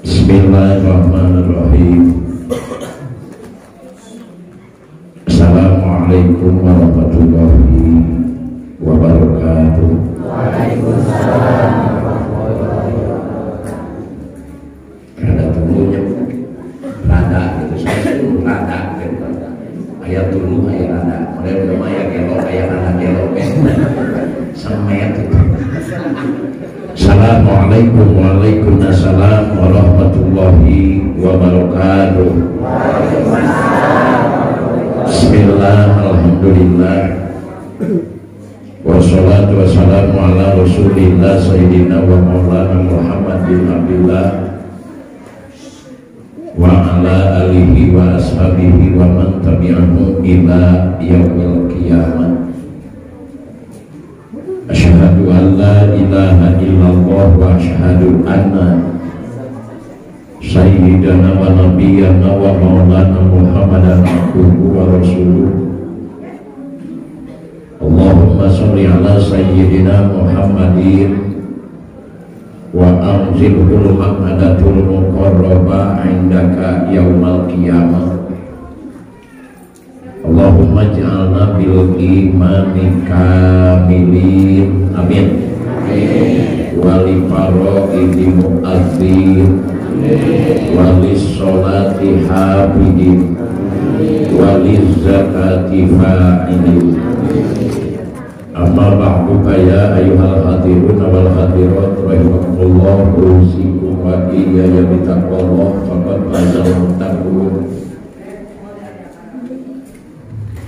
Bismillahirrahmanirrahim. Assalamualaikum warahmatullahi wabarakatuh. Waalaikumsalam warahmatullahi wabarakatuh. Kada tulunya rada gitu, saya dulu rada gitu. Ayat dulu ayat rada, model ayat gelo, ayat rada gelo semet itu. Assalamualaikum waalaikumsalam warahmatullahi wabarakatuh. Bismillah, alhamdulillah, wassalatu wassalamu ala rasulillah sayyidina wa maulana Muhammad bin Abdullah wa ala alihi wa ashabihi wa man tabi'ahum ila yaumil qiyamah. Asyhadu an la ilaha illallah wa asyhadu anna sayyidana wa nabiyyana wa maulana Muhammadan abduhu wa rasuluh. Allahumma sholli ala sayyidina Muhammadin wa anzilhul maq'adatul muqarraba indaka yaumal qiyamah. Allahumma ja'alna bil imani kamilin, amin. Wali faraidi mu'adzin, wali sholati habidin, wali zakati fa'ilin. Amma ba'du ya ayyuhal hadirun wal hadirat rahimakumullah, usikum wa iyaya bitaqwallah faqad fazal muttaqun.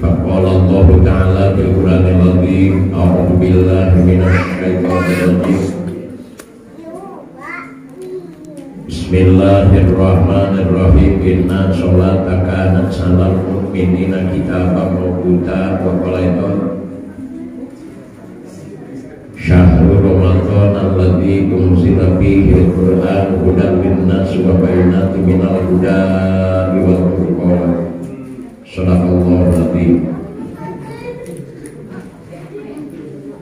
Faqala Allah Ta'ala bil Qur'anil Azim, a'udzu billahi minasy syaithanir rajim. Bismillahirrahmanirrahim. Inna sholata kanat 'alal mu'minina kitaban mawquta. Wa qala syahrul ramadan alladzi unzila fihi al-Qur'an hudan lin-nas wa bayyinatin minal huda wal furqan. Shadaqallahul azim.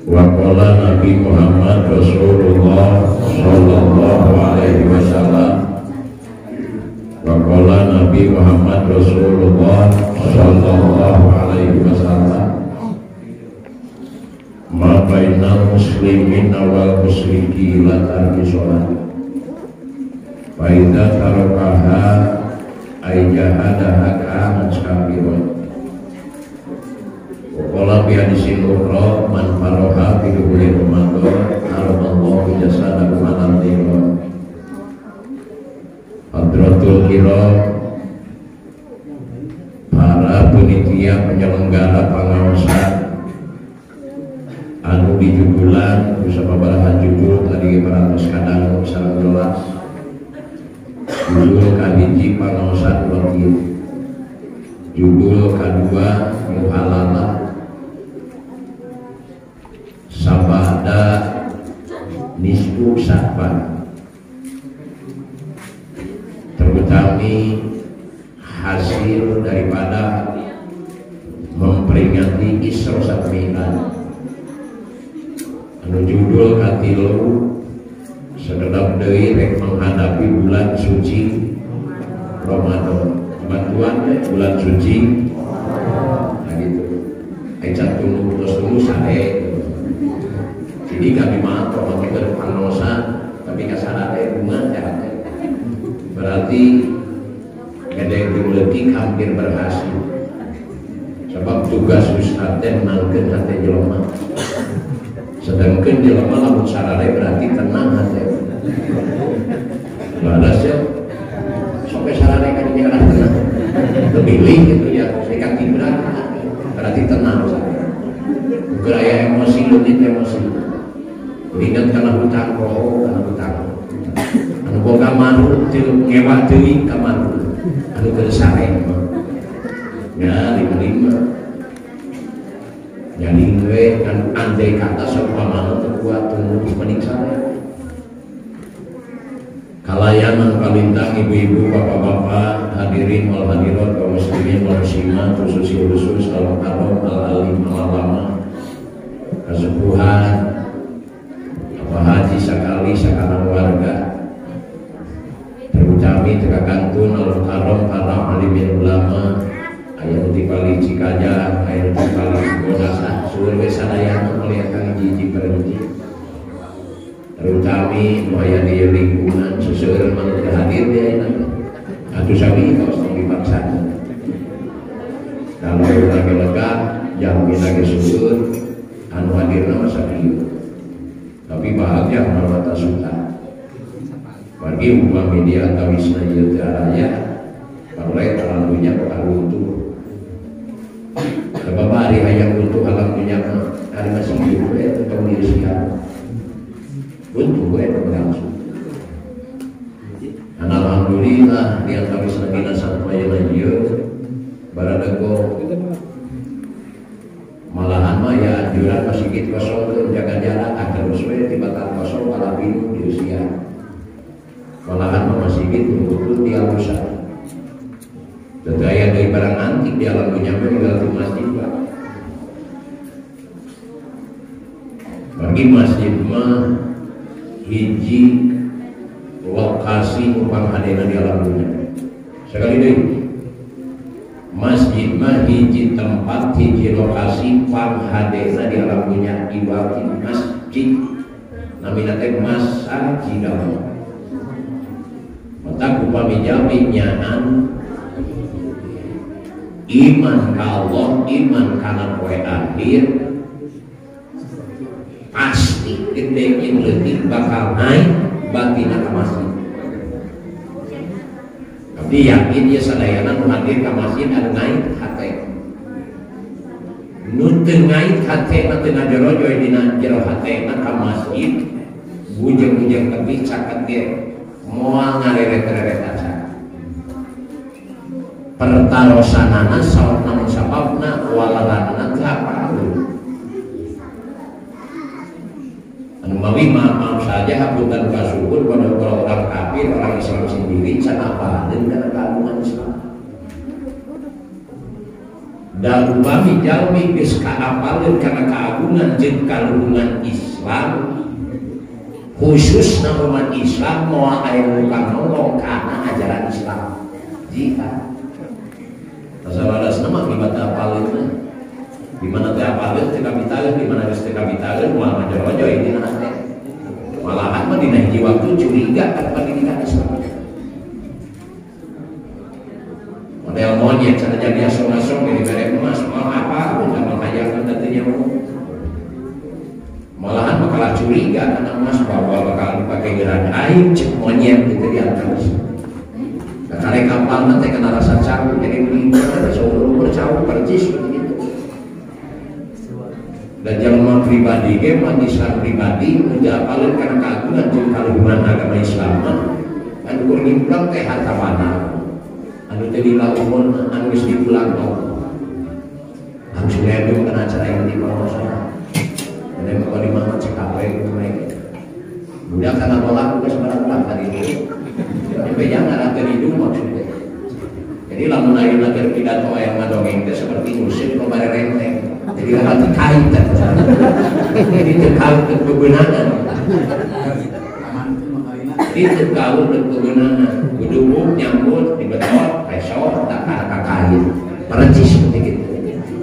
Wa qala Nabi Muhammad Rasulullah sallallahu alaihi wasallam. Wa qala Nabi Muhammad Rasulullah sallallahu alaihi wasallam. Ma bainal muslimin wal musyriki la tarki sholat. Fa idza tarakaha ay jahadaha kanat kabiran. Waqala bi hadisin ukhra man faraha fi dukhuli ramadan haramallahu jasadahu alal diron. Hadratul kiram, para panitia penyelenggara pengawasan anu di jubulan bersama barahan judul tadi para kadang sangat jelas. Judul kahiji pangaosan wakiil, judul kedua muhalalah sabada nisfu Sya'ban, terutami hasil daripada memperingati Isra Mi'raj. Anu judul katilu sededap deui rek menghadapi bulan suci Ramadan. Bantuan bulan suci. Nah gitu. Ecak tunggu terus sae. Jadi kami mah kalau kita panosan tapi kasar ada bunga ya. Berarti gedeng diuleutik hampir berhasil. Sebab tugas ustaz teh menangkeun hati jelema. Sedangkan jelema lamun sarare berarti tenang hati. Balas ya, sampai sarane kan dia arah tenang, lebih gitu ya, saya kaki berat, berarti tenang saja. Gaya emosi, lutit emosi, ingat karena hutang roh, karena hutang. Anu boga maru, ngewa teuing ka maru, anu kersare, ya 55. Jadi gue kan andai kata seumpama terbuat tunggu di pening saya. Halayan kalintang ibu-ibu, bapak-bapak, hadirin wal hadirat, kaum muslimin wal muslimat, khusus al-karom, al-alim, al-alama, kesepuhan, Pak Haji sekali sekarang warga, terutami terkantun al-karom, karam, alimin ulama, ayat di kali Cikaja, ayat di kali Godasa, seluruh sadayana melihatkan jiji perhenti. Terutami bahaya di lingkungan seseorang manusia hadir dia nanti atau sabi kau sedang dipaksa kalau lagi lega jamin lagi syukur anu hadir nama sabi tapi bahagia merawat suka bagi uang media atau wisna raya mulai terlalunya kalau untuk sebab hari hayang untuk alam dunia hari masih hidup atau diri siapa untuk gue berlangsung. Dan alhamdulillah di antara senegina sampai lagi baradago malahan mah ya anjuran masih gitu kosong jaga jarak agar uswe tiba-tiba kosong malah minum di usia malahan mah masih gitu betul dia rusak tetaya dari barang antik di alam dunia juga di masjid bagi masjid mah hiji lokasi upang hadirna di alam dunia sekali deh masjid mah hiji tempat hiji lokasi upang hadirna di alam dunia ibarat masjid namina teh masjid mata upami jami nyaan iman ka Allah iman kana poe akhir pasti gedengin letik bakal naik batin ke masjid tapi yakin ya sadayana hadir ke masjid ada naik hati nuntun naik hati nanti najarojo dina jero hati ke masjid bujeng-bujeng tapi caket dia moal ngareret-reret aja pertarosanana saut namun sababna walalana apa Mawi maaf saja habutan kasukur pada orang kafir orang Islam sendiri can apa dan keagungan Islam dan upami jalmi geus kaapaleun kana keagungan jeung kaluhungan Islam khususna umat Islam moal aya nu kanolong kana ajaran Islam jika masalah nama ibadah apaleun di mana teh apaleun teh kapitalan di mana geus teh kapitalan moal ngajar-ngajar ini nanti malahan mah dina hiji waktu curiga kan pendidikan Islam model monyet cara jadi asong-asong dari bareng emas mau apa pun sama kaya tentunya malahan bakal curiga karena emas bahwa bakal dipakai geran air cek monyet gitu di atas karena kapal nanti kena rasa cawu jadi melingkar ada seluruh bercawu percis begitu dan jalma pribadi geman Islam pribadi menjapalin karena keagungan jeung kaluhungan agama Islam anu kur ngimplong teh harta mana anu teh dilakukan anu geus dipulang harus ngedung kana acara yang di bawah sana dan mau di mana cek apa yang mereka budak kana tolak geus barang tadi itu tapi jangan ada hidup maksudnya jadi lamun ayeuna keur pidato aya ngadongeng teh seperti musik pemare renteng jadi orang terkait jadi terkait ke kebenaran jadi terkait ke kebenaran berdubuk nyambut dibetot resor tak kakait percis seperti itu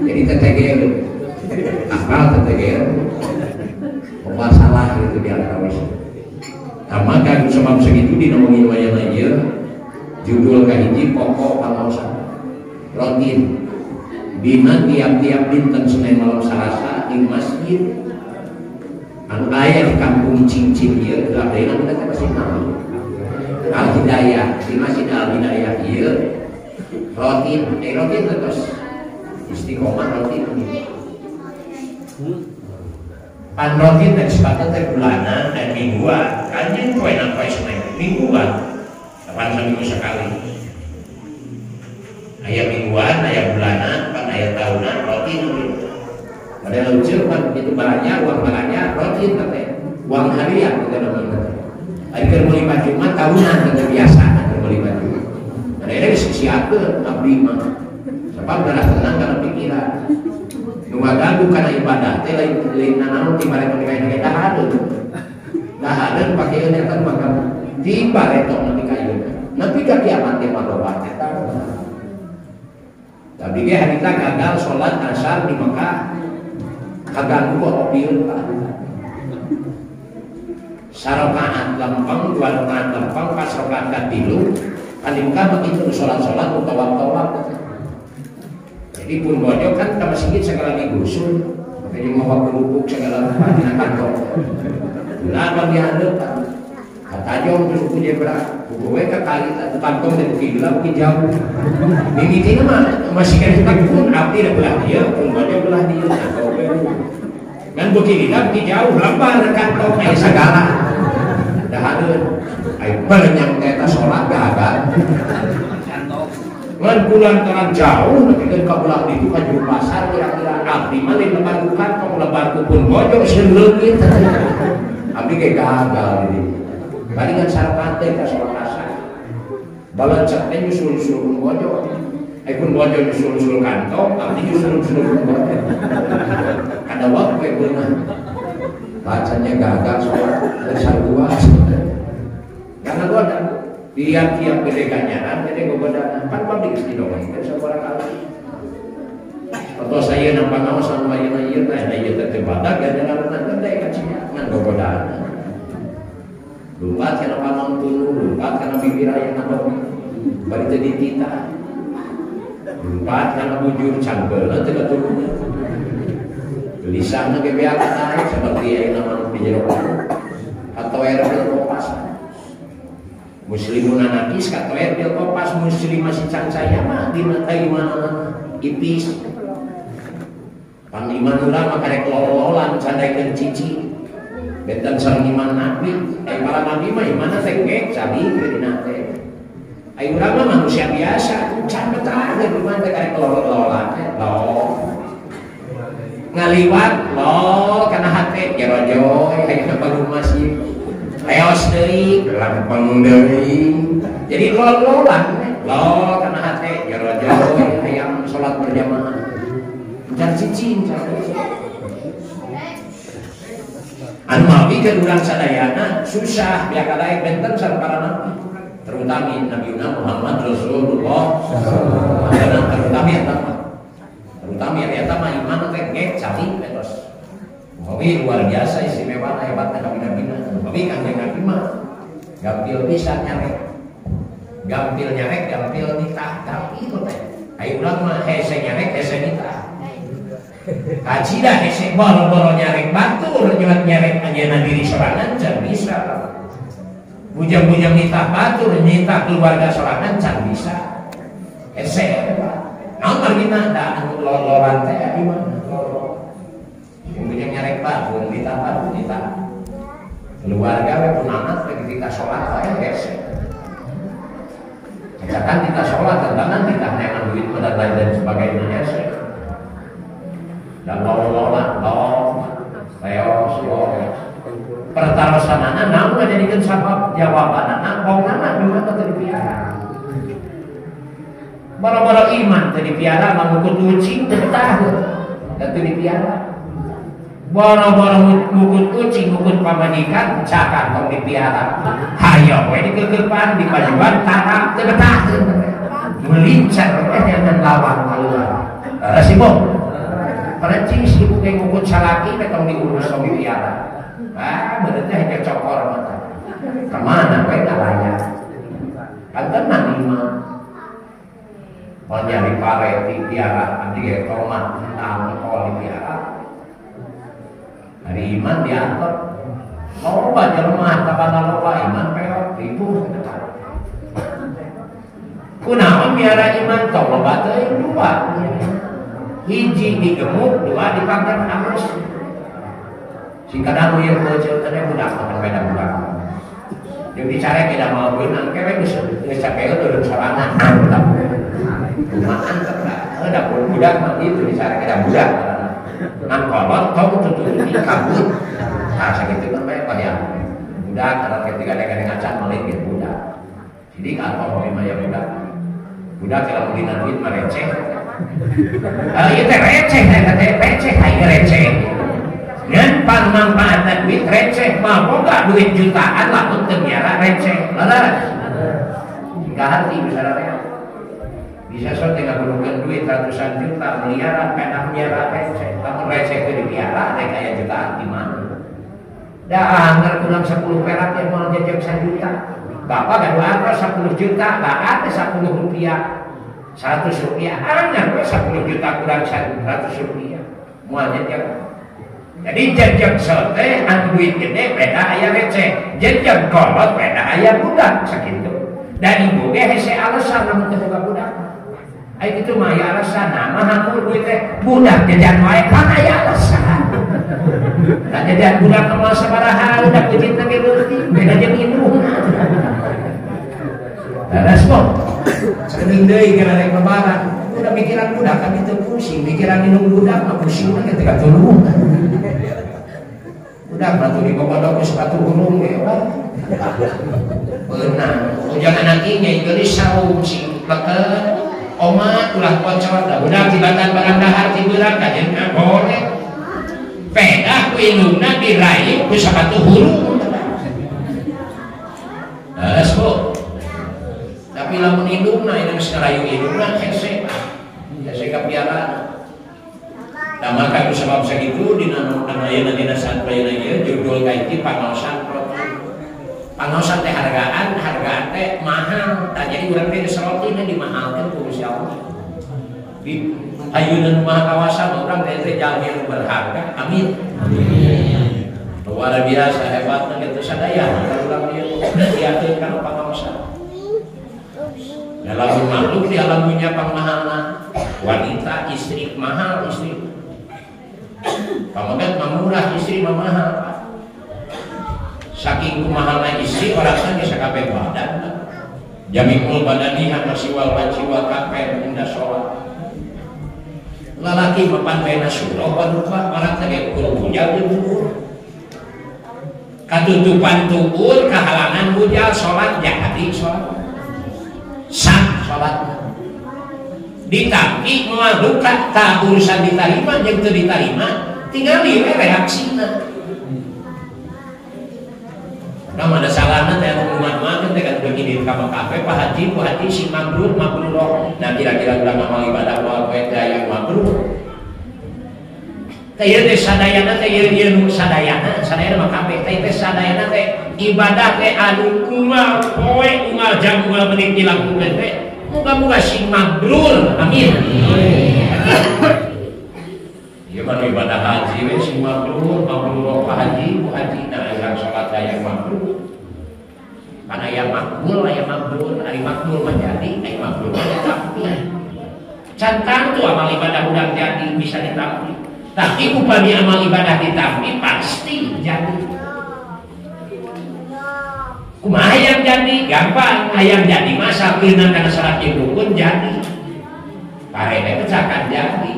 jadi tetegel akal tetegel masalah itu di antara sama kan sebab segitu dinomongin wayang aja judul kahiji pokok pangausan rutin dina tiap-tiap dinten Senin malam Selasa di masjid anu aya di kampung Cincin ieu da daerah kita masih nama Al-Hidayah di Masjid Al-Hidayah ieu rutin terus istiqomah rutin pan rutin teh sepatutnya teh bulanan dan mingguan kanjeng poe na poe Senin mingguan kapan seminggu sekali aya mingguan, aya bulanan, kan aya tahunan, rutin padahal lucu kan begitu banyak, uang banyak, rutin katanya uang harian kita namanya Ari keur meuli baju mah tahunan dengan biasa keur meuli baju. Nah ini disiapkeun abdi mah. Sebab darah tenang kana pikiran. Nu ngaganggu kana ibadah teh lain nanaon ti bareng nikaih dahareun. Dahareun pakeun eta bakal tiba retok nepi ka ieu. Nepi ka kiamat teh marobat eta. Tapi ge harita gagal salat asar di Mekah. Kaganggu kok opieun Pak. Sarokaat lempeng, dua rakaat lempeng, pas rakaat katilu, kanimka begitu sholat-sholat utawab-tawab. Jadi pun bojo kan ke masjid segala digusul, jadi mau berlupuk segala panggilan kantor. Kenapa dia ada? Kata jauh berlupuk dia berat, gue ke kali kantong dan gila mungkin jauh. Mimitin mah masih kan pun api dah belah dia, pun bojo belah dia. Dan begini dah mungkin jauh, lebar kantong kayak segala. Dahareun ai banyak eta salat gagal. Ngan bulan terang jauh nepikeun ka belah ditu ka juru pasar kira-kira abdi mah lain lebar ku kantong lebar ku pun bojo sieun leungit. Abdi ge gagal ini. Palingan sarapan teh ka salat asar. Balancak teh nyusul-nyusul pun bojo. Ai pun bojo nyusul-nyusul kantong, abdi nyusul-nyusul pun bojo. Ada waktu beunah. Bacanya gagal sholat besar dua karena goda tiap-tiap gede ganyaran gede goda kan pabrik istidongeng kan seorang kali atau saya nampak nama sama yang iya nah iya terbatak ganyaran nanti kan kan goda lupa karena pamang tunu lupa karena bibir ayah nama bari jadi kita lupa karena bujur canggel tidak turunnya gelisahnya kebiasaan seperti yang nama pijerok atau air bil kopas muslimun anakis atau air bil kopas muslim masih cancaya mah di mata iman ipis pangliman urang mah karek lololan candaikeun cici benten sareng iman nabi para nabi mah imana teh gek sabi dina teh ai urang mah manusia biasa can betah di mana teh karek lololan loh ngaliwat lo kana hate jero-jero hayang bangun masjid leos deui lampeng deui jadi lo kana hate jero-jero hayang salat berjamaah dan cicing anu mawi ke urang sadayana susah biar kalaek benten sareng para nabi terutama Nabi Muhammad Rasulullah terutama terutama yang eta mah iman teh gek cari terus. Umpami luar biasa istimewa hebatna nabi-nabina. Umpami kanjeng Nabi mah gampil pisan nyarek. Gampil nyarek, gampil nikah, tapi itu teh. Ai urang mah hese nyarek, hese nikah. Kaji dah hese boro-boro nyarek batur nyarek anjeunna diri sorangan can bisa. Bujang-bujang nikah batur nikah keluarga sorangan can bisa. Hese naon kita ada loloran teh di mana lolo yang punya nyarek batur ditambah kita keluarga we punana ketika sholat wae hese misalkan kita sholat tentangan kita neangan duit dan lain dan sebagainya hese dan lololan leos pertarosanana namun ngajadikeun sabab jawabanana bongana dumah teh dipiara boro-boro iman tadi piara mangukut ucing betah dan tadi piara boro-boro ngukut ucing ngukut pamajikan cakan tong dipiara hayo we dikekepan di pajuan tarap teu betah melincar dan lawan keluar rasibok perencing sibuk ngukut salaki tong diurus tong dipiara bener teh hanya cokor mata kemana we layak kan tenang iman nyari pare di piara nanti kayak tomat tentang kalau di piara hari iman diantar mau baca rumah kapan lupa iman peot ribu kunaon biara iman tong loba teh dua hiji digemuk dua dipangkat halus singkadang ieu beuceut teh budak makan beda budak yang dicari tidak mau beunang kewe geus cakeun turun sorangan budak rumahan terang, ada budak mati itu disana ada budak, nang kolot, kau tutup ini kabut, rasa gitu kan banyak banyak, budak karena ketika ada ngacan maling dia budak. Jadi kalau mau maya budak kalau mungkin duit mah receh. Itu receh, receh. Ngan manfaatna duit receh, mah boga duit jutaan lah untuk biara receh. Laras. Jika hati bisa so tinggal perlukan duit ratusan juta, miliaran, kadang biara receh. Kamu receh itu dibiara, kayak jutaan di mana? Dah anggar pulang 10 perak yang mau jajan 1 juta. Bapak gak doa 10 juta, gak ada 10 rupiah. 100 rupiah, anggar 10 juta kurang 100 rupiah. Mau jajan. Jadi jajan sote, duit gede, beda ayah receh. Jajan kolot, beda ayah budak. Segitu. Dan ibu hese alasan namun kebuka budak. Ayo itu mah ayah alasan. Nama hampur duitnya budak jajan wae kan ayah alasan. Dan jajan budak kemal sabaraha udah kecil lagi berarti beda jadi itu. Terus kok sering deui kana rek lebaran udah pikiran budak kan itu pusing, pikiran minum budak mah pusing ketika turun. Udah batu di kokodok sepatu gunung ya Pak. Benar. Jangan nantinya gelis saung sing leket oma ulah kocor dah udah tibatan barang dahar tiburan kajen boleh. Pedah ku indungna diraih ku sepatu hurung. Bu. Tapi lamun indungna ini sekarayu indungna hese. Hese kapiaran. Nah maka itu sebab segitu dina ayeuna sampayana ieu judul kaiti pangaosan pangaosan teh hargaan teh mahal. Tah jadi urang teh serotina dimahalkeun ku Gusti Allah. Di ayeuna mah kawasan urang teh jalmi berharga. Amin. Amin. Luar biasa hebatna kitu sadaya urang ieu diakeun kana pangaosan. Dalam makhluk di alam dunia pangmahalna wanita istri mahal istri. Pamagat mamurah istri mamahal. Saking kumahalna istri orangna geus sakabeh badan. Jamiul badaniha masiwal wajiwal kafe indah sholat. Lalaki mapan baina surah wa duka orang teh kudu bujal jeung katutupan tubur kehalangan bujal sholat jadi sholat. Sah sholat. Ditampi moal duka tak urusan diterima jeung teu diterima tinggal liwe reaksina. Nama ada salahna teh umat-umat teh kan begini ka kafe Pak Haji si mabrur nah kira-kira urang amal ibadah moal poe daya mabrur. Teh ieu teh sadayana teh ieu sadayana mah kafe teh sadayana teh ibadah teh anu unggal poe unggal jam unggal menit dilakukeun teh muga-muga sing mabrur. Amin. Ieu mah ibadah haji we sing mabrur Pak Haji Bu Haji nah yang salat daya mabrur. Kan aya makbul aya mabrur, ari makbul mah jadi, ari mabrur mah tapi. Can tantu amal ibadah urang jadi bisa ditampi. Tapi upami amal ibadah ditampi pasti jadi. Kumaha hayang jadi? Gampang. Hayang jadi masa peunan kana salat rukun jadi. Parene pecakan jadi.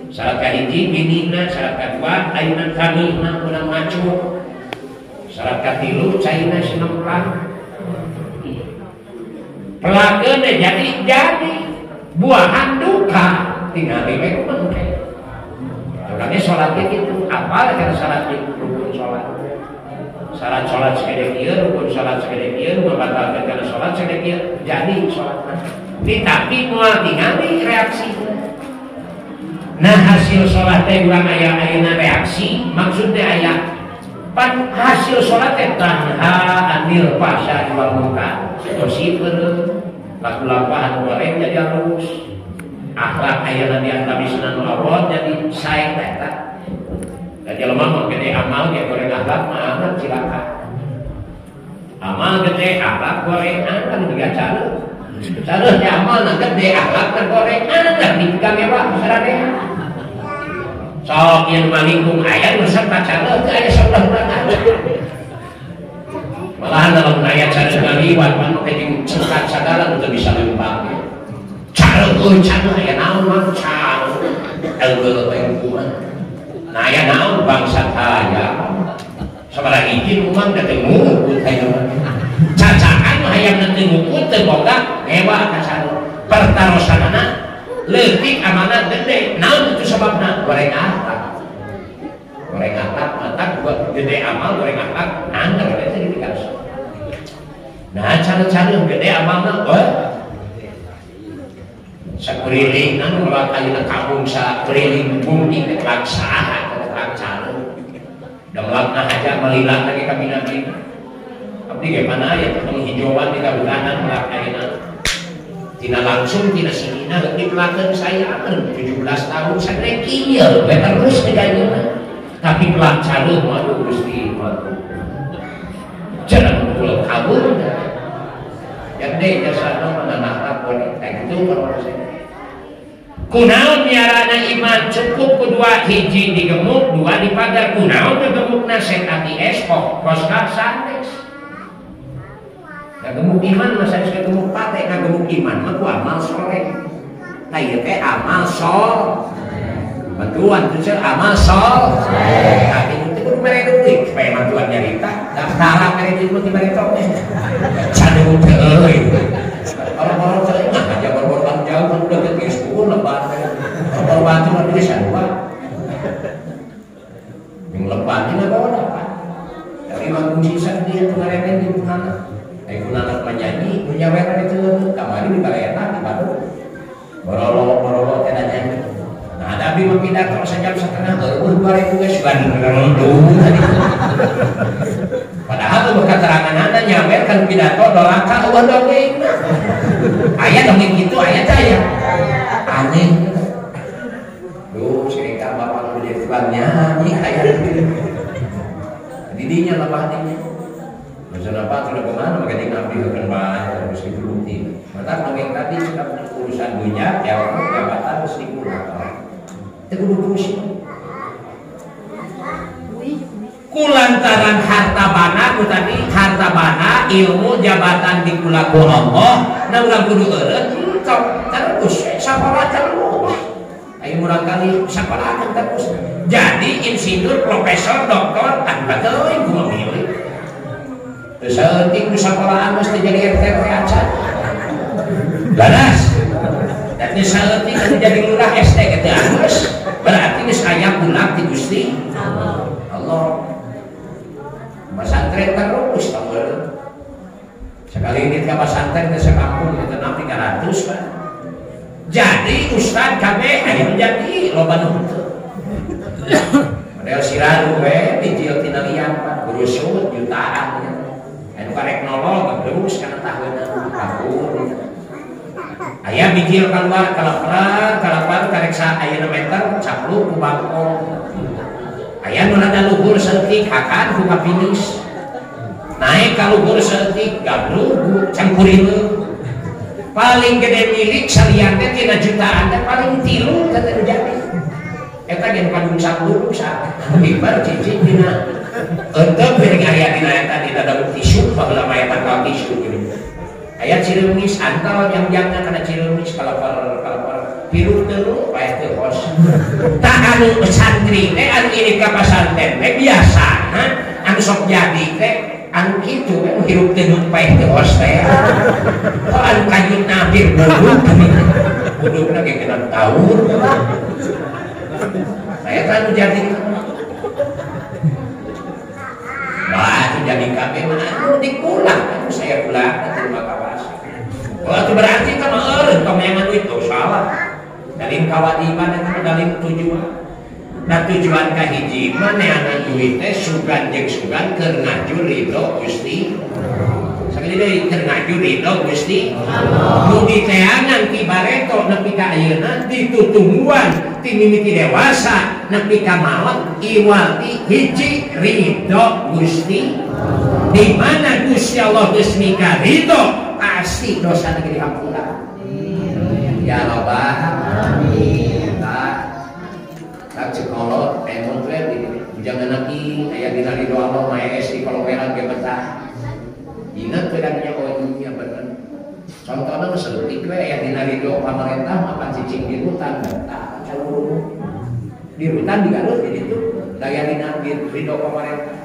Salat kahiji binina, salat kadua ayeuna kaneuna urang macu. Salat katilu caina sinemplang. Pelakeun jadi buahan duka tinggal we mengke. Orangnya sholat itu apa karena salat rukun sholat. Salat segede kieu rukun salat segede kieu membatalkeun kana salat segede kieu jadi sholat. Tapi moal tingali reaksi. Nah hasil sholat teh urang aya ayeuna reaksi maksudnya aya pan hasil sholat teh tanha anil fahsya wal munkar. Dosieun laku lampahan goreng jadi halus. Akhlak ayeuna di antara sunan Allah jadi sae eta. Da jelema mah gede amal ge goreng akhlak mah amat cilaka. Amal gede akhlak goreng kan juga cara. Cara amal na gede akhlak goreng kan dipegang mewah saradeha. Sok yen malingkung aya resep cara teh aya saudara. Malahan dalam ayat cara ngaliwat manu teh cekat sagala untuk bisa lempang. Cara aya naon mah cara eueuh teh kumaha. Nah aya naon bangsa kaya. sabaraha hiji umang da teu ngukut hayang cacakan hayang teu ngukut teu boga ngewa ka sarua pertarosanana leutik amanat gede naon itu sababna goreng akhlak mata gede amal goreng akhlak nangga gede teh dikasih nah cara-cara gede amalna sakeliling anu ulah ayeuna kampung sakeliling bumi teh laksaha cara damlakna haja malilat lagi ka bina-bina abdi ge mana aya penghijauan di kabupaten melak ayeuna tina langsung tina sinina dipelakeun sayangan 17 tahun sadaya kieu we terus digayuna tapi pelak careum aduh Gusti matuh jangan pulang kabur jadi jasana menanah wanita itu kalau kunaon biarana iman cukup kedua hiji digemuk dua dipagar kunaon digemukna setati es kos santes gemuk iman masa bisa gemuk pate gemuk iman mah amal soleh nah ieu teh amal sol bantuan itu amal sol tapi itu kudu mere duit supaya bantuan nyarita daftaran mere duit di mere tong cadu teh euy orang-orang teh aja berkorban jauh kan udah ke sepuluh lebat korban itu lebih sarua yang lebat ini bawa dapat dari manggung sisa dia pengaremen di punana kunana penyanyi punya wetan itu kamari di balena di Bandung borolo teh nyanyi nah ada abi mempindah kalau sejam setengah baru itu guys Bandung padahal tuh keterangan anda nyawer kan pidato dolaka eueuh dongeng aya dongeng gitu aya teh ya aneh duh cerita bapak nu jadi tukang nyanyi aya didinya lebah dinya kenapa sudah kemana makanya ngambil ke kembali harus dibukti maka dongeng tadi sudah urusan dunia jabatan harus digunakan itu kudu terus kulantaran harta bana tadi harta bana ilmu jabatan dikulaku Allah nah ulang kudu eureun terus sakola terus ayo murang kali sakola terus jadi insinyur profesor doktor kan bateuy kumaha milih seunting sakolaan mesti jadi RT acan ganas dan seunting jadi lurah SD gitu angus berarti geus aya bulan di Gusti Allah pesantren terus tahu sekali ini ke pesantren ke sekampung itu 300 kan jadi ustad kabeh aya jadi loba nu model siradu we dijieun tina liang Pak guru sud jutaan anu karek nolong terus kana tahunan kabur aya bijil keluar kalapan karek sa ayeuna meter capluk ku bangkong aya nu rada luhur seutik akan ku finish naik ka luhur seutik gabrug campurileun paling gede milik salian teh tina jutaan teh paling 3 teh jadi eta gen kadung sabluk sa ibar cicing dina untuk piring aya dina eta dina daun tisu baheula mah eta ka tisu gitu aya Ciremis antau jangjangna kana Ciremis kalapar piru teu paeh teu hos tah anu santri teh anu ini ka pasantren teh biasana anu sok jadi teh anu kitu we hirup teu paeh teu hos teh anu kanyut nabir budukna ge kena taur saya kan jadi nah itu jadi kabeh mah dikulang anu saya pulang terima kasih itu berarti kan eureun pamayangan itu salah dalin kawadiban eta dalin tujuan nah tujuan ka hiji mah neangan duit teh sugan jeung sugan keur ngaju ridho Gusti sakali deui keur ngaju ridho Gusti nu diteangan ti bareto nepi ka ayeuna ditutungguan ti mimiti dewasa nepi ka maot iwati hiji ridho Gusti di mana Gusti Allah geus mika ridho pasti dosana ge dihampura ya Rabbal amin tak cekolot emon teh jangan nanti aya dina ridho Allah mah di koloweran ge betah ingat pedangnya nya bener contohna seutik we aya dina ridho pamarentah mah cicing di hutan betah di hutan di Garut jadi itu daya dina ridho pamarentah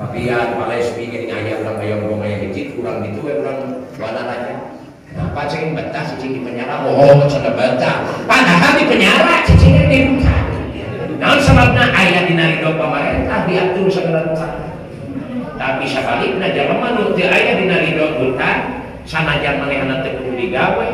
Papian, Palespi, gini ayah orang ayam rumah yang kecil, kurang gitu ya orang wana aja. Kenapa cing betah cicing di penjara? Oh, sudah betah. Padahal di penjara cicingnya dibuka. Nah, sebabnya ayah dinarido pemerintah diatur segala rupa. Tapi sebaliknya jangan manut di ayah dinarido hutan, sanajan manehna teu kudu digawe,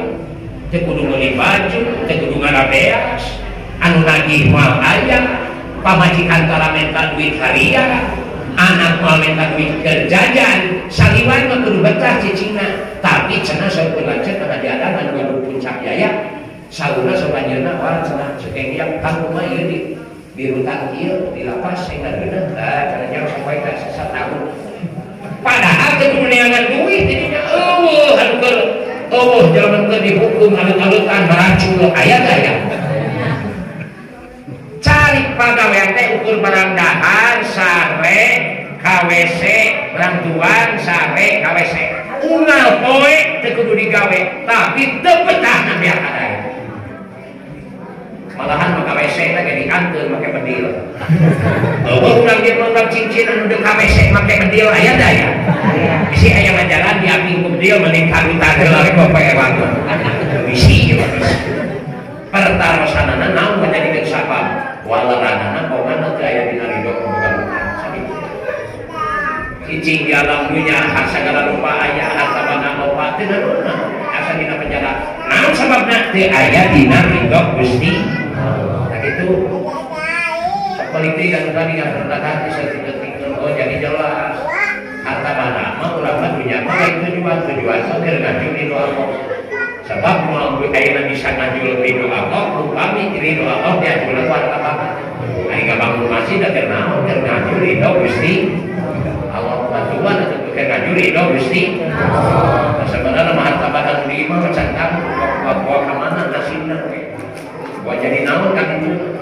teu kudu meuli baju, teu kudu ngarabeas, anu nagih moal ayah, pamajikan tara minta duit harian, anak moal minta duit kerjajan, saliwan mah kudu betah cicingna. Tapi cenah saeukeun lanceuk kana diadanan anu puncak jaya, sauna sabanjeurna wal cenah sekengnya kang rumah ieu di rutan ieu di lapas sehingga bener caranya sampai ka 1 tahun. Padahal teu neangan duit jadinya jalan teu dihukum alut-alutan baracul aya teh aya. Cari pagawean teh ukur barang dahar sare KWC barang tuan sare KWC. Unggal poe teu kudu digawe tapi teu betah na biar ada. Malahan maka WC lagi diantur pakai bedil. Oh, urang dia nonton cincin anu dek WC pakai bedil aya da ya. Bisi aya ngajalan diaping ku bedil mending karutan heula we bapak ewang. Bisi ya. Pertarosanana naon menjadi sabab walaranana pokona teu aya dina ridho bukan sakitu. Cicing di alam dunia hak segala rupa aya harta bana opat teu naon asa dina penjara. Naon sababna teu aya dina ridho Gusti. Itu politik kan tadi yang terdapat di sekitar oh jadi jelas harta mana mau ulama dunia mah tujuan agar ngaju ridho Allah sebab mau ayeuna bisa ngaju ridho Allah upami ridho Allah diajukeun harta mana ari ngabangun masjid keur naon keur ngaju ridho Gusti Allah tujuan atuh keur ngaju ridho Gusti Allah sebenarnya mah harta mana di imah kacantang bawa ka mana nasibna buat jadi naon kan itu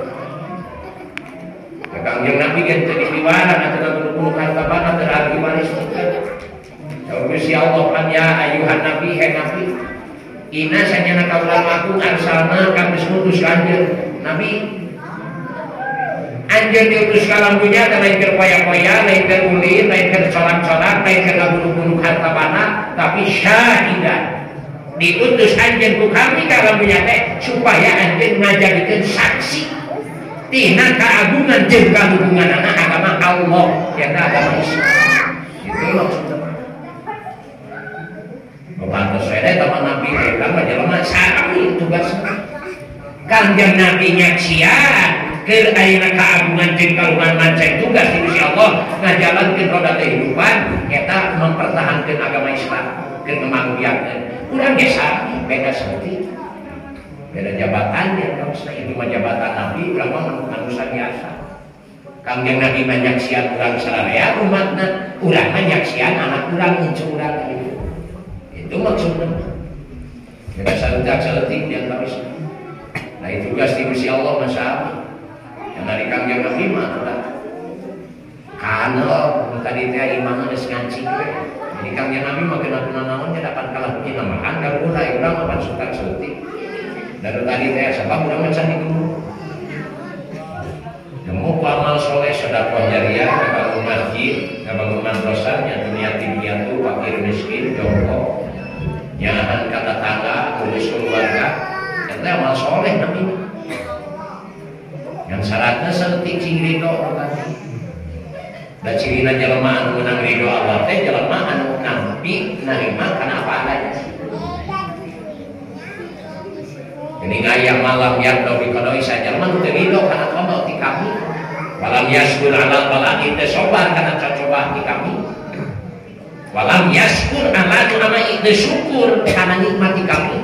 Kangjeng Nabi kan tadi diwaran atau kudu harta bana teragi waris jauh Gusti Allah kan ya ayuhan Nabi he Nabi ina sanyana kaulah aku arsalna kami semutus kanjeng Nabi anjeun diutus ka alam dunya teh lain keur poya-poya lain keur ulin lain keur colan-colan lain keur ngabuluk-buluk harta bana tapi syahidan diutus anjeun ku kami ka alam dunya teh supaya anjeun ngajadikeun saksi tina keagungan jeung kaluhunganana agama Allah yaitu agama Islam. Itu maksudnya. Membantu saya teman Nabi kan menjelma sami tugasna. Kanjeng Nabi nyaksian keur ayeuna keagungan jeung kaluhugan mancing tugas di Gusti Allah ngajalankeun roda kehidupan eta mempertahankeun agama Islam keur ngamamuliakeun. Urang ge sami beda saeutik. Beda jabatannya, itu mah jabatan Nabi, urang mah manusia biasa. Kangjeng Nabi menyaksian urang sararea umatna, urang menyaksian anak urang incu urang itu. Itu maksudnya. Beda saeutik yang harus. Nah itu tugas di Gusti Allah masyaallah. Yang dari Kangjeng Nabi mah kana tadi teh imam geus ngancing we. Jadi Kangjeng Nabi mah kena naonnya dapat kalah punya namakan kalau urang mah suka saeutik. Dari tadi teh sebab udah macam itu. Nemu amal soleh sedekah jariah, bangun masjid, bangun madrasah, nyatu yatim piatu, fakir miskin, jongkok, nyahan kata tangga, urus keluarga, itu amal soleh namanya. Yang syaratnya seperti ciri ridho tadi. Dan ciri jelema anu menang ridho Allah teh jelema anu nampi narima kana apa adanya. Ini ngayang malam yang dobi kodoi saja man terido karena kodok di kami walam yaskur ala balaki tesobar karena coba di kami walam yaskur ala nama itu syukur karena nikmati kami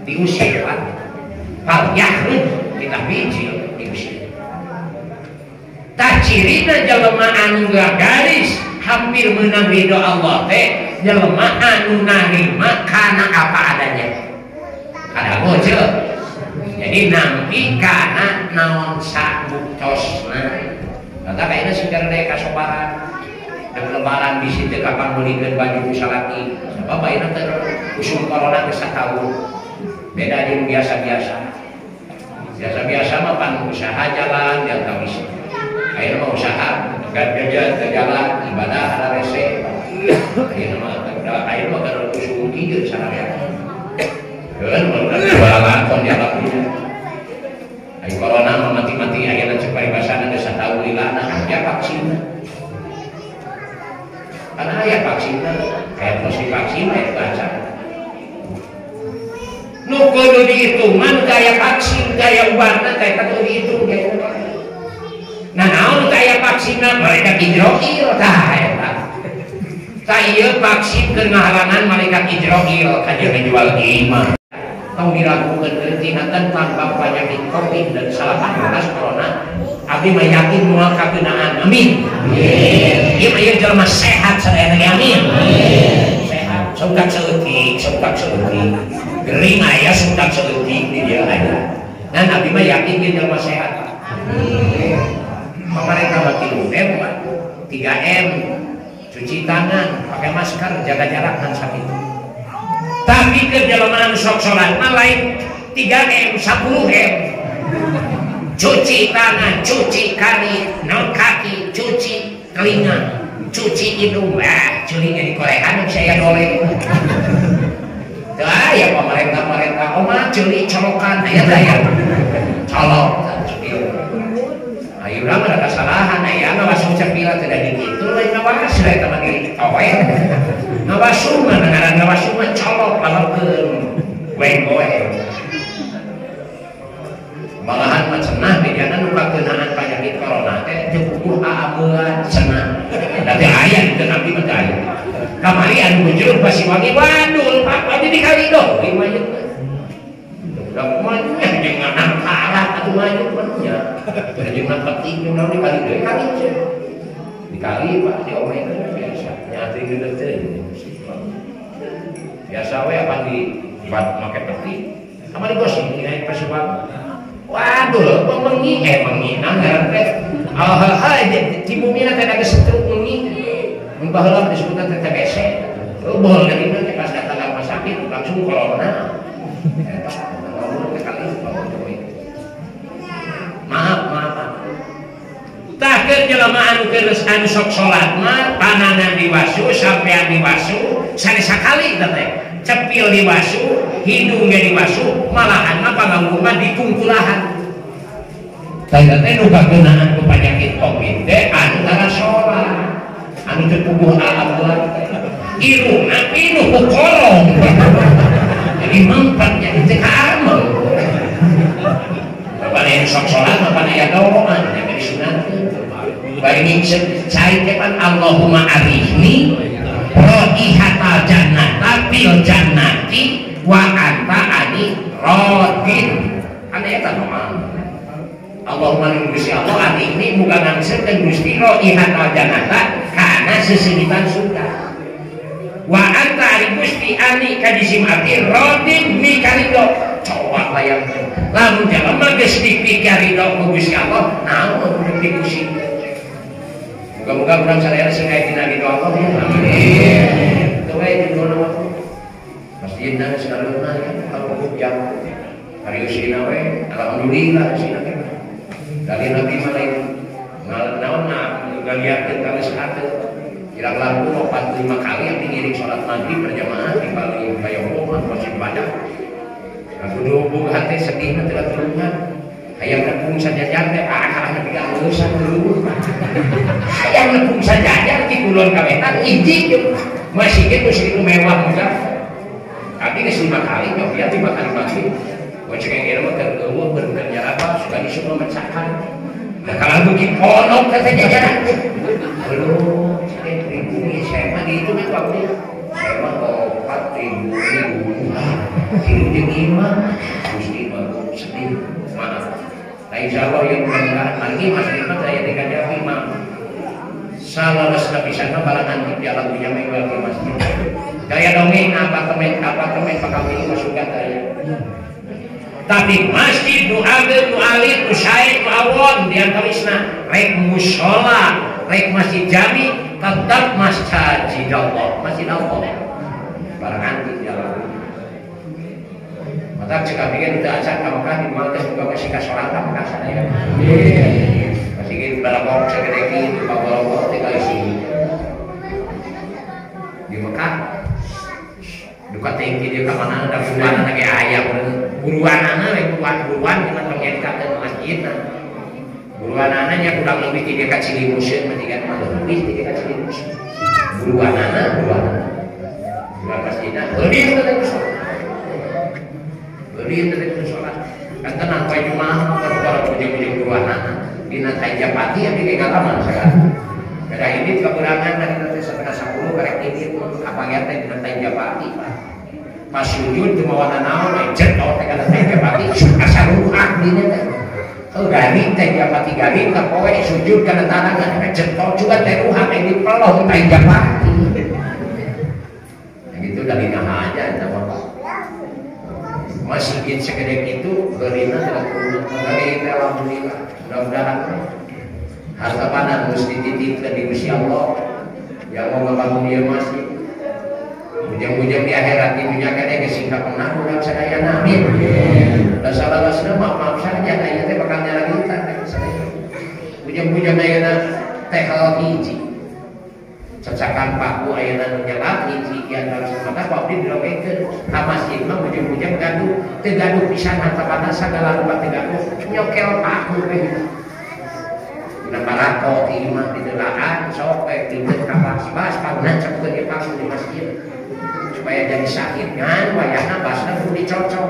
diusir hal yahrud kita biji diusir tak cirina jelema anu garis hampir menang ridho Allah teh jelema anu narima karena apa adanya ada bocil jadi nampi karena naon sabuktosna kata kayaknya sekarang daya kasobaran dan lebaran di situ kapan belikan baju salaki sebab ini usul corona ke tahun beda yang biasa-biasa mah pan usaha jalan yang tahu isi kayaknya mau usaha Kan kerja jalan ibadah ada rese. Ayeuna mah kada kudu kieu saraya. Kan jualan kon dialapnya. Ayo corona mati-mati ayeuna cek paribasana geus satahun lilana aya vaksin. Karena aya vaksin kayak mesti vaksin aya baca. Nu kudu dihitungan gaya vaksin gaya ubarna kayak kudu dihitung gaya. Nah, naon kaya vaksina malaikat Ijroil tah eta. Tah ieu vaksin keur ngahalangan malaikat Ijroil ka jeung jual iman. Tong diragukeun keuntinatan tanpa penyakit Covid dan 19 corona. Abdi mah yakin moal kageunaan. Amin. Amin. Ieu mah ieu jelema sehat sadaya amin. Amin. Sehat, sungkat seutik. Gering aya sungkat seutik di dieu aya. Dan abdi mah yakin ieu jelema sehat. Amin. Pemerintah mati 3M, cuci tangan, pakai masker, jaga jarak dan sakitu. Tapi kejelmaan sok sholat lain 3M, 10M. Cuci tangan, cuci kaki, cuci telinga, cuci hidung. Culinya di Korea saya dolek. Dah ya pemerintah, mah culi colokan ya daya. Colok. Ayo urang ada kesalahan aya ngawasu cepila teh da dikitu lain ngawasu eta mah di towe. Ngawasu mah ngaran ngawasu mah colok palakeun goeng-goeng. Malahan mah cenah bedana nu kageunaan penyakit corona teh teu puguh aameun cenah. Da teh aya di nabi mah teh aya. Kamari anu bujur pasti wangi wadul Pak di kali do ieu mah udah kumanya dengan angkara atau maju punya dengan penting yang lalu dikali Pak diomelin biasa nyatri gitu biasa we apa di buat pakai peti sama di bos ini naik pasukan waduh mengi nanggar teh timumina teh ada setruk mengi baheula disebutna teh TBC bol dari itu pas datang ke rumah sakit langsung corona. Maaf. Tah keur jelema anu geus anu sok salat mah pananan diwasu, sampean diwasu, sakali teh. Cepil diwasu, hidung ge diwasu, malahan mah panganggung mah ditungkulahan. Tah teh nu kageunaan ku penyakit Covid teh anu tara salat. Anu teu puguh aabeun. Irungna pinuh ku korong. Jadi mempet jadi teh kaamel. Bapaknya sok sholat, bapaknya ya doa, yang disunatkan. Baik cai tepan Allahumma arihni roihatal jannata fil jannati wa anta ani rodin. Ane eta doa. Allahumma Gusti Allah arihni muga ngangseun Gusti roihatal jannata kana seseugitan surga. Wa anta ari Gusti ani kadisim arti rodin mikarido. Coba bayangkan lamun jalema geus dipikir ridho ku Gusti Allah naon urang dikusi. Muga-muga urang sadaya sengaja dina ridho Allah ya. Amin. Teu we di dona waktu. Masjidna sekarang ya kalau jam hari usina we alhamdulillah usina teh. Dari Nabi mah lain naon ngaliakeun ka geus ateu. Kirang lampu 45 kali yang ngiring salat maghrib berjamaah di Bali Bayombong masjid Padang. Aku dihubung hati sedihnya tidak terlihat. Hayang nepung sajajar teh nepi ka urusan dulu. Hayang nepung sajajar di kulon kawetan iji masih gitu mewah juga. Tapi geus 5 kali nyobiat 5 kali maghrib. Goceng yang mah keur eueuh bener apa suka disuruh memecahkan. Nah kalau bikin ponok kata jajaran. Belum ribu saya mah di itu kan waktu saya mah kok 4.000 hidup iman Gusti mah sedih maaf. Nah insyaallah yang mudah-mudahan lagi masjidna saya dikajawi mah salawas bisa balang antip di alam dunia mewah di masjid. Gaya dongeng apartemen pakawin masuk saya. Tapi masjid nu ageng nu alit nu sae nu awon diantawisna rek mushola rek masjid jami tetap masjid Allah barang antip di alam. Maka jika bikin udah acan kamu kan di Malta juga masih kasolatan maka saya masih balakok segede kitu bawa teh isi di Mekah duka tinggi dia kamana ada buruan lagi ayam buruan dengan pengedkakeun masjid buruan anaknya kurang lebih tidak kacili musim matikan lebih tidak kacili musim buruan masjidnya beri itu sholat kan tenang poe Jumat kalau puji-puji buruan anak dina Japati yang dikegalaman sekarang kada ini kekurangan dari nanti setengah 10 karek ini apa ngerti dina Japati pas sujud cuma warna naon jet kalau teh kada Japati asal ruhak dina teh gari teh Japati gari ka poe sujud kana tangan jet juga teh ruhak yang dipeloh teh Japati gitu dari nah aja sama masjid segede itu berina dalam dari itu alhamdulillah mudah-mudahan harta panan mesti dititipkan di Gusti Allah yang mau membangun dia masjid ujung-ujung di akhirat di dunia kene gesingka pernah udah sadayana amin dan salah-salah maaf saja kayaknya teh bakal nyala kita ujung-ujung ayeuna teh hiji cacakan paku ayeuna nu nyelak hiji kian dalam semana pabrik dilokekeun ka masjid mah ujung-ujung gaduh teu gaduh pisan hartapana sagala rupa teu gaduh nyokel paku we na barako ti imah didelaan sok we pintet ka bas pagunan cepkeun ieu paku di masjid supaya jadi sakit ngan wayahna basna kudu dicocok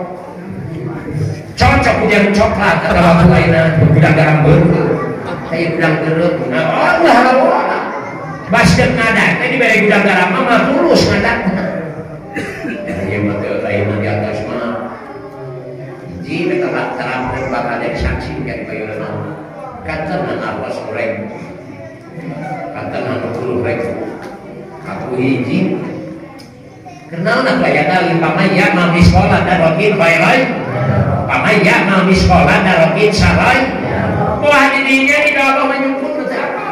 cocok ujang coklat kata waktu ayeuna budak garam beureuh saya budak geureuh nah Allah basket ngadat, tadi beri gudang garam mah tulus ngadat. Ya mah teu lain di atas mah. Hiji mereka terapkan bakal jadi saksi kan bayeuna. Kanten Allah sureng. Kanten 20 ribu. Aku hiji. Kenal nak bayar pamaya mami sekolah darokin bae-bae. Pamaya mami sekolah darokin sarai. Wah didinya di dalam menyumput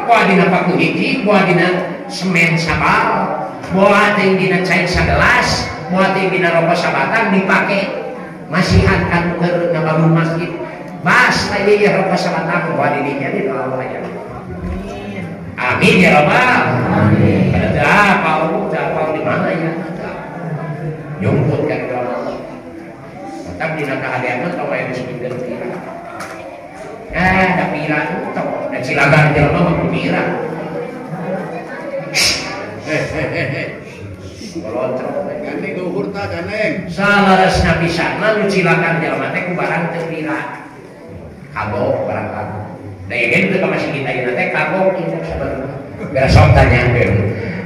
buah dina paku hiji, buah dina semen sabal, buah dina cair sagelas, buah dina rokok sabatang dipake masihan kan ke nabangun masjid. Bas tadi ya rokok sabatang buah dininya di dalam aja. Amin ya Rabbal. Amin. Ada apa di mana ya? Nyumput kan dalam Allah. Tetap dina keadaan tau yang disebut pira. Ada pira itu dan silakan jelema mah pira. Kolontrol gandeng luhur ta gandeng. Salaresna pisan mah nu silakan jelema teh ku barang teu pira. Kagok barang kagok. Da yeun teu ka masjid ayeuna teh kagok ieu sabar. Beres sok tanyakeun.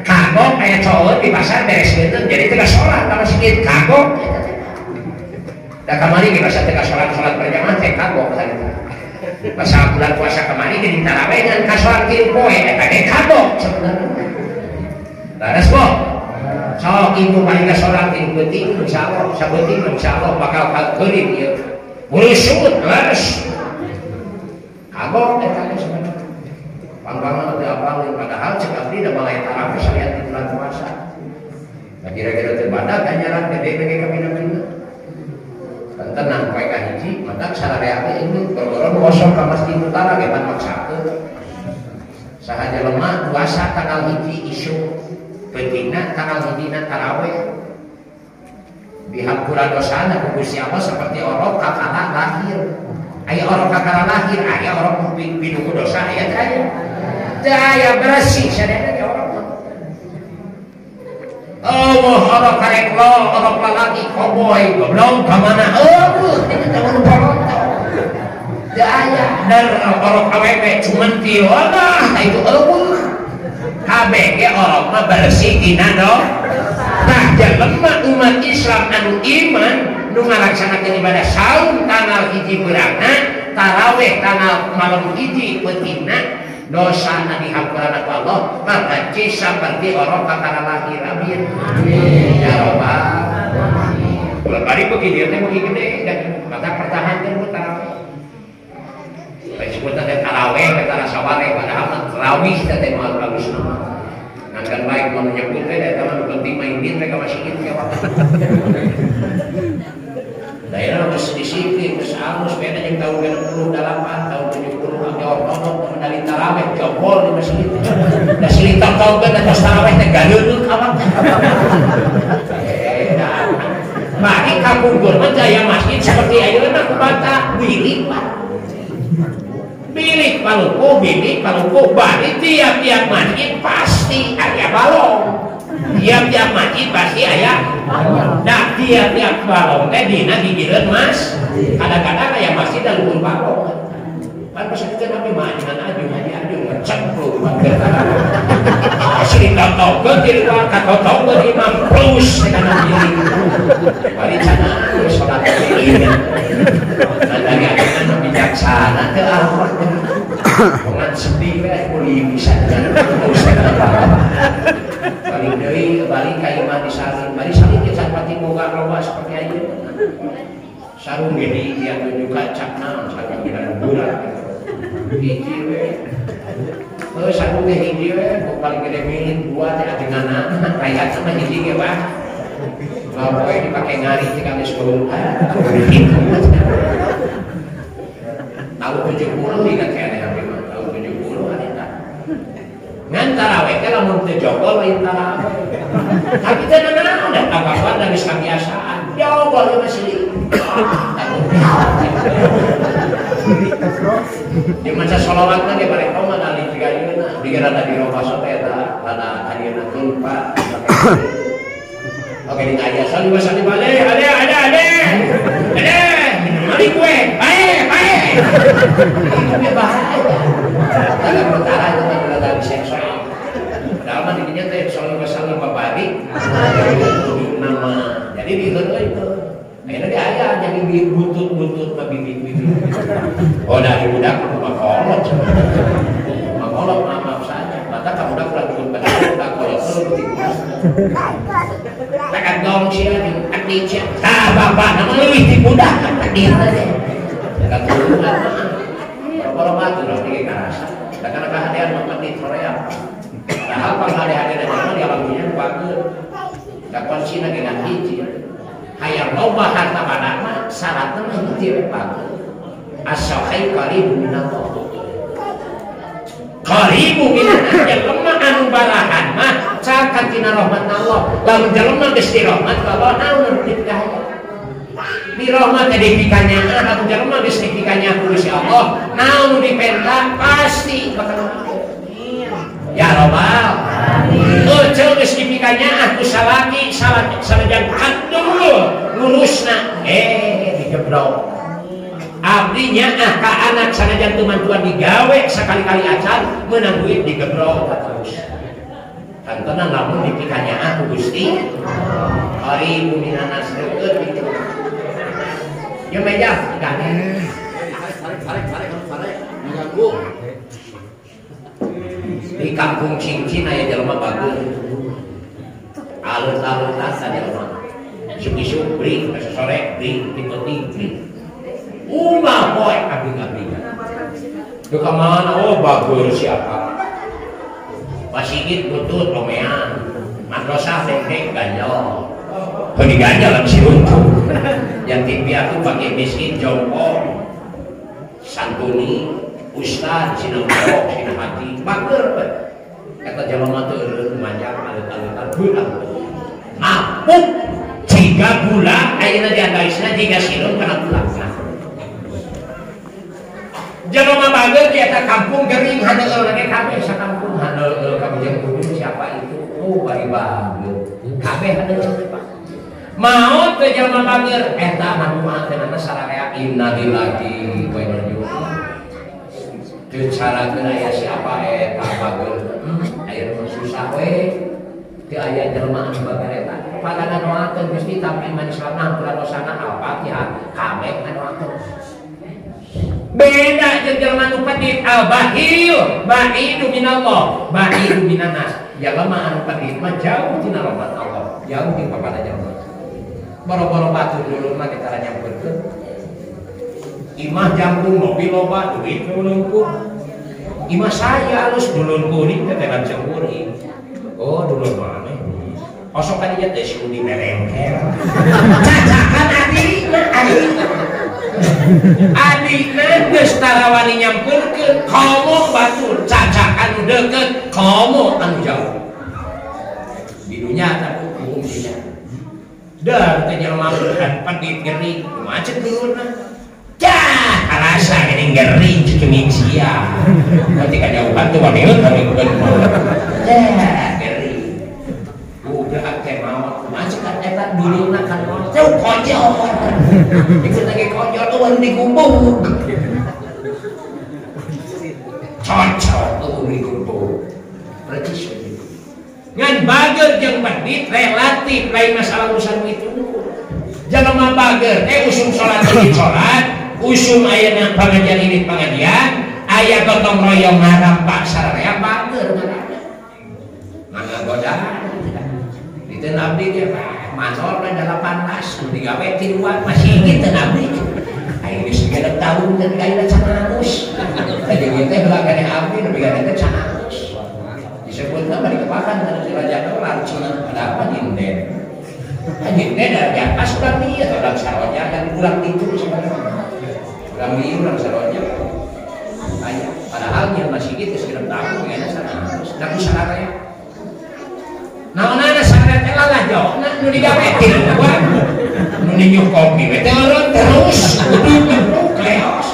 Kagok aya cowok di pasar beres beunteun jadi teu ka salat ka masjid kagok. Da kamari ge basa teu ka salat berjamaah teh kagok tah. Masa bulan puasa kemarin jadi tarawih dengan kasual kirim poe tadi kagok sebenarnya laras kok sok ibu paling kasoran kirim beting insyaallah sabeting insyaallah bakal kirim ya mulusut laras kagok tadi sebenarnya panggangan ada apa padahal cek abdi da balai tarawih saya di bulan puasa kira-kira terbadak ganjaran gede-gede kabina-bina tenang poe ka hiji mata sararea ini gorong kosong ka masjid utara ge pan maksakeun sahaja lemah puasa tanggal hiji isu pentingna tanggal hijina tarawih dihampura dosana ku Gusti Allah seperti orok kakala lahir aya orok kakala lahir aya orok pinuku dosa aya teh aya bersih sadaya orok Allah orang karek lo, orang lelaki cowboy, goblok kemana? Kita jangan lupa nonton. Daya dan orang KWP cuman tiwana, itu KBG orang mah bersih dina dong. Nah, jelema umat Islam anu iman, nu ngalaksanakeun ibadah saum tanggal hiji beurangna, tarawih tanggal malam hiji peutingna. Dosa dihampuran ku Allah maka seperti orang kakara lahir amin ya Rabbal alamin. Bari begini teh beuki gede dan maka pertahankan ku tarawih. Bae sebutan teh tarawih kata saware padahal tarawih teh mah bagus nama. Ngan baik mun nyebut teh eta mah penting mainin teh ka masjid ke waktu. Daerah geus disiplin geus alus beda jeung tahun 68 tahun 70 age ortodok medali taraweh jobol di masjid. Da silih tonton da tos taraweh teh galeuneuk awak. Bagi kabungkur mah jaya masjid seperti ayeuna kubata bilik Pak. Bilik paluku, bilik paluku, bari tiap-tiap masjid pasti aya balong. Tiap-tiap masjid pasti aya. Nah, tiap-tiap balong teh dina gigireun Mas. Kadang-kadang aya masjid da luhur balong. Kan pas kita nabi mah dengan aju ngecemplung asli tonton di luar tonton imam plus dengan diri bari cana sholat diri dan dari ajaran bijaksana ke Allah dengan sedih boleh bisa balik deui balik ka imam disalin bari salin kita pati boga loba seperti aja sarung gede yang juga cakna sarung dan bulan hiji we sarung teh hiji we paling gede milih dua teh ajenganna kayak sama hiji ge Pak lapoe dipake ngari teh kami sekolah tahun 70 ingat kene hampir tahun 70 ada ngan taraweh teh lamun teu jogol lain taraweh tapi teh naon da apa-apa da geus kabiasaan jogol ge masih di masa sholawatna ge bareng kau mana di tiga rada di rokoso teh eta rada ayeuna teh Pak. Oke di aja salih wasallim ale mari kue bae itu ge bahaya dalam perkara itu rada disensor dalam dirinya teh salih wasallim babari nama jadi gitu itu akhirnya dia ayah jadi buntut bibit oh dari budak makolot maaf saja maka kamu udah kurang udah kolot tekan dong sih takdir bapak nama lebih di budak takdir aja gak turunan kalau batu lah tiga karasa karena kehadiran makan di Korea padahal penghadiran yang di alamnya bagus gak konsina dengan hiji hayang loba harta badana syaratna hiji bagus as-sahih qaribu minallah qaribu minallah jelema anu barahan mah cakat tina rahmat Allah lamun jelema geus di rahmat Allah naon dipikanya di rahmat teh dipikanya lamun jelema geus dipikanya ku Gusti Allah naon dipenta pasti bakal ya robbal ujung geus dipikanya aku salaki salajan dulu lurusna digebrok abdinya ka anak sanajan tuman-tuan digawe sekali-kali acan meunang duit digebrok terus kantonan lamun dipikanya aku Gusti hari minan nasreukeun gitu ya meja dikane tarik mengganggu di kampung Cincin aya jelema bagus alus-alusan tadi jelema suki-suki sore bring bring boy abing-abing duh kemana oh bagus siapa Masigit butut romean madrasah nek ganjal di ganjal si runtuh yang TV aku pakai miskin jongkok santuni ustad sinembok sinahati bager kata jelema teu manjang alut-alutan budak apuk 3 bulan ayeuna diandarisna 3 silun kana bulan jelema bager di eta kampung gering haneueul ge kabeh sakampung haneueul ka jeung kudu siapa itu bari bager kabeh haneueul Pak maot teh jelema bager eta anu mah teh sararea innalillahi wa inna ilaihi teu carakeun aya siapa eta bager aya susah we teu aya jelema anu bager eta padahal doakeun Gusti tapi manis lanang dosana Al-Fatihah kabeh doakeun beda jeung jelema nu pedit al-bahil ba'idu minallah ba'idu minanas jelema anu pedit mah jauh tina rahmat Allah jauh di papada jelema boro-boro batu dulu mah kita nyampeurkeun imah jambung mobil loba duit nulungku imah saya halus dulun kuring teh dengan cemuri oh dulun mana osok kan dia teh sudi merengkel cacakan adina adikna geus tarawani nyampeurkeun komo batur cacak anu deukeut komo anu jauh di dunia tapi umum dinya dar teh jelema pandit gering macet dulurna cah alasa geuning gering ceucing sia nanti kajauhan tuh waneun kami bukan cah gering udah teh mau macet kan eta dulurna kan teu konyol itu lagi konyol eueun digubung cocok eueun digubung percis ngan bager jeung pandit relatif lain masalah urusan itu jelema bager usum salat di salat usum ayeuna pangajian ini pangajian aya gotong royong ngarampak sararea bager ngaranna mangga godaan itu abdi dia manor dan 18 digawe tiluan masih gitu abdi ayo geus 3 tahun dan kaina cananus jadi teh belakangnya abdi lebih gede cananus disebutna bari kepakan kana si raja kelar cenah ada apa dinden dinden ada atas urang dia atau urang saroja dan urang itu sebenarnya urang lieu urang saroja aya padahal nya masih gitu 3 tahun kayaknya cananus da kusararea naonana syarat teh lah jawabna nu digawe tiluan nu nyuh kopi we teh eureun terus kudu kleos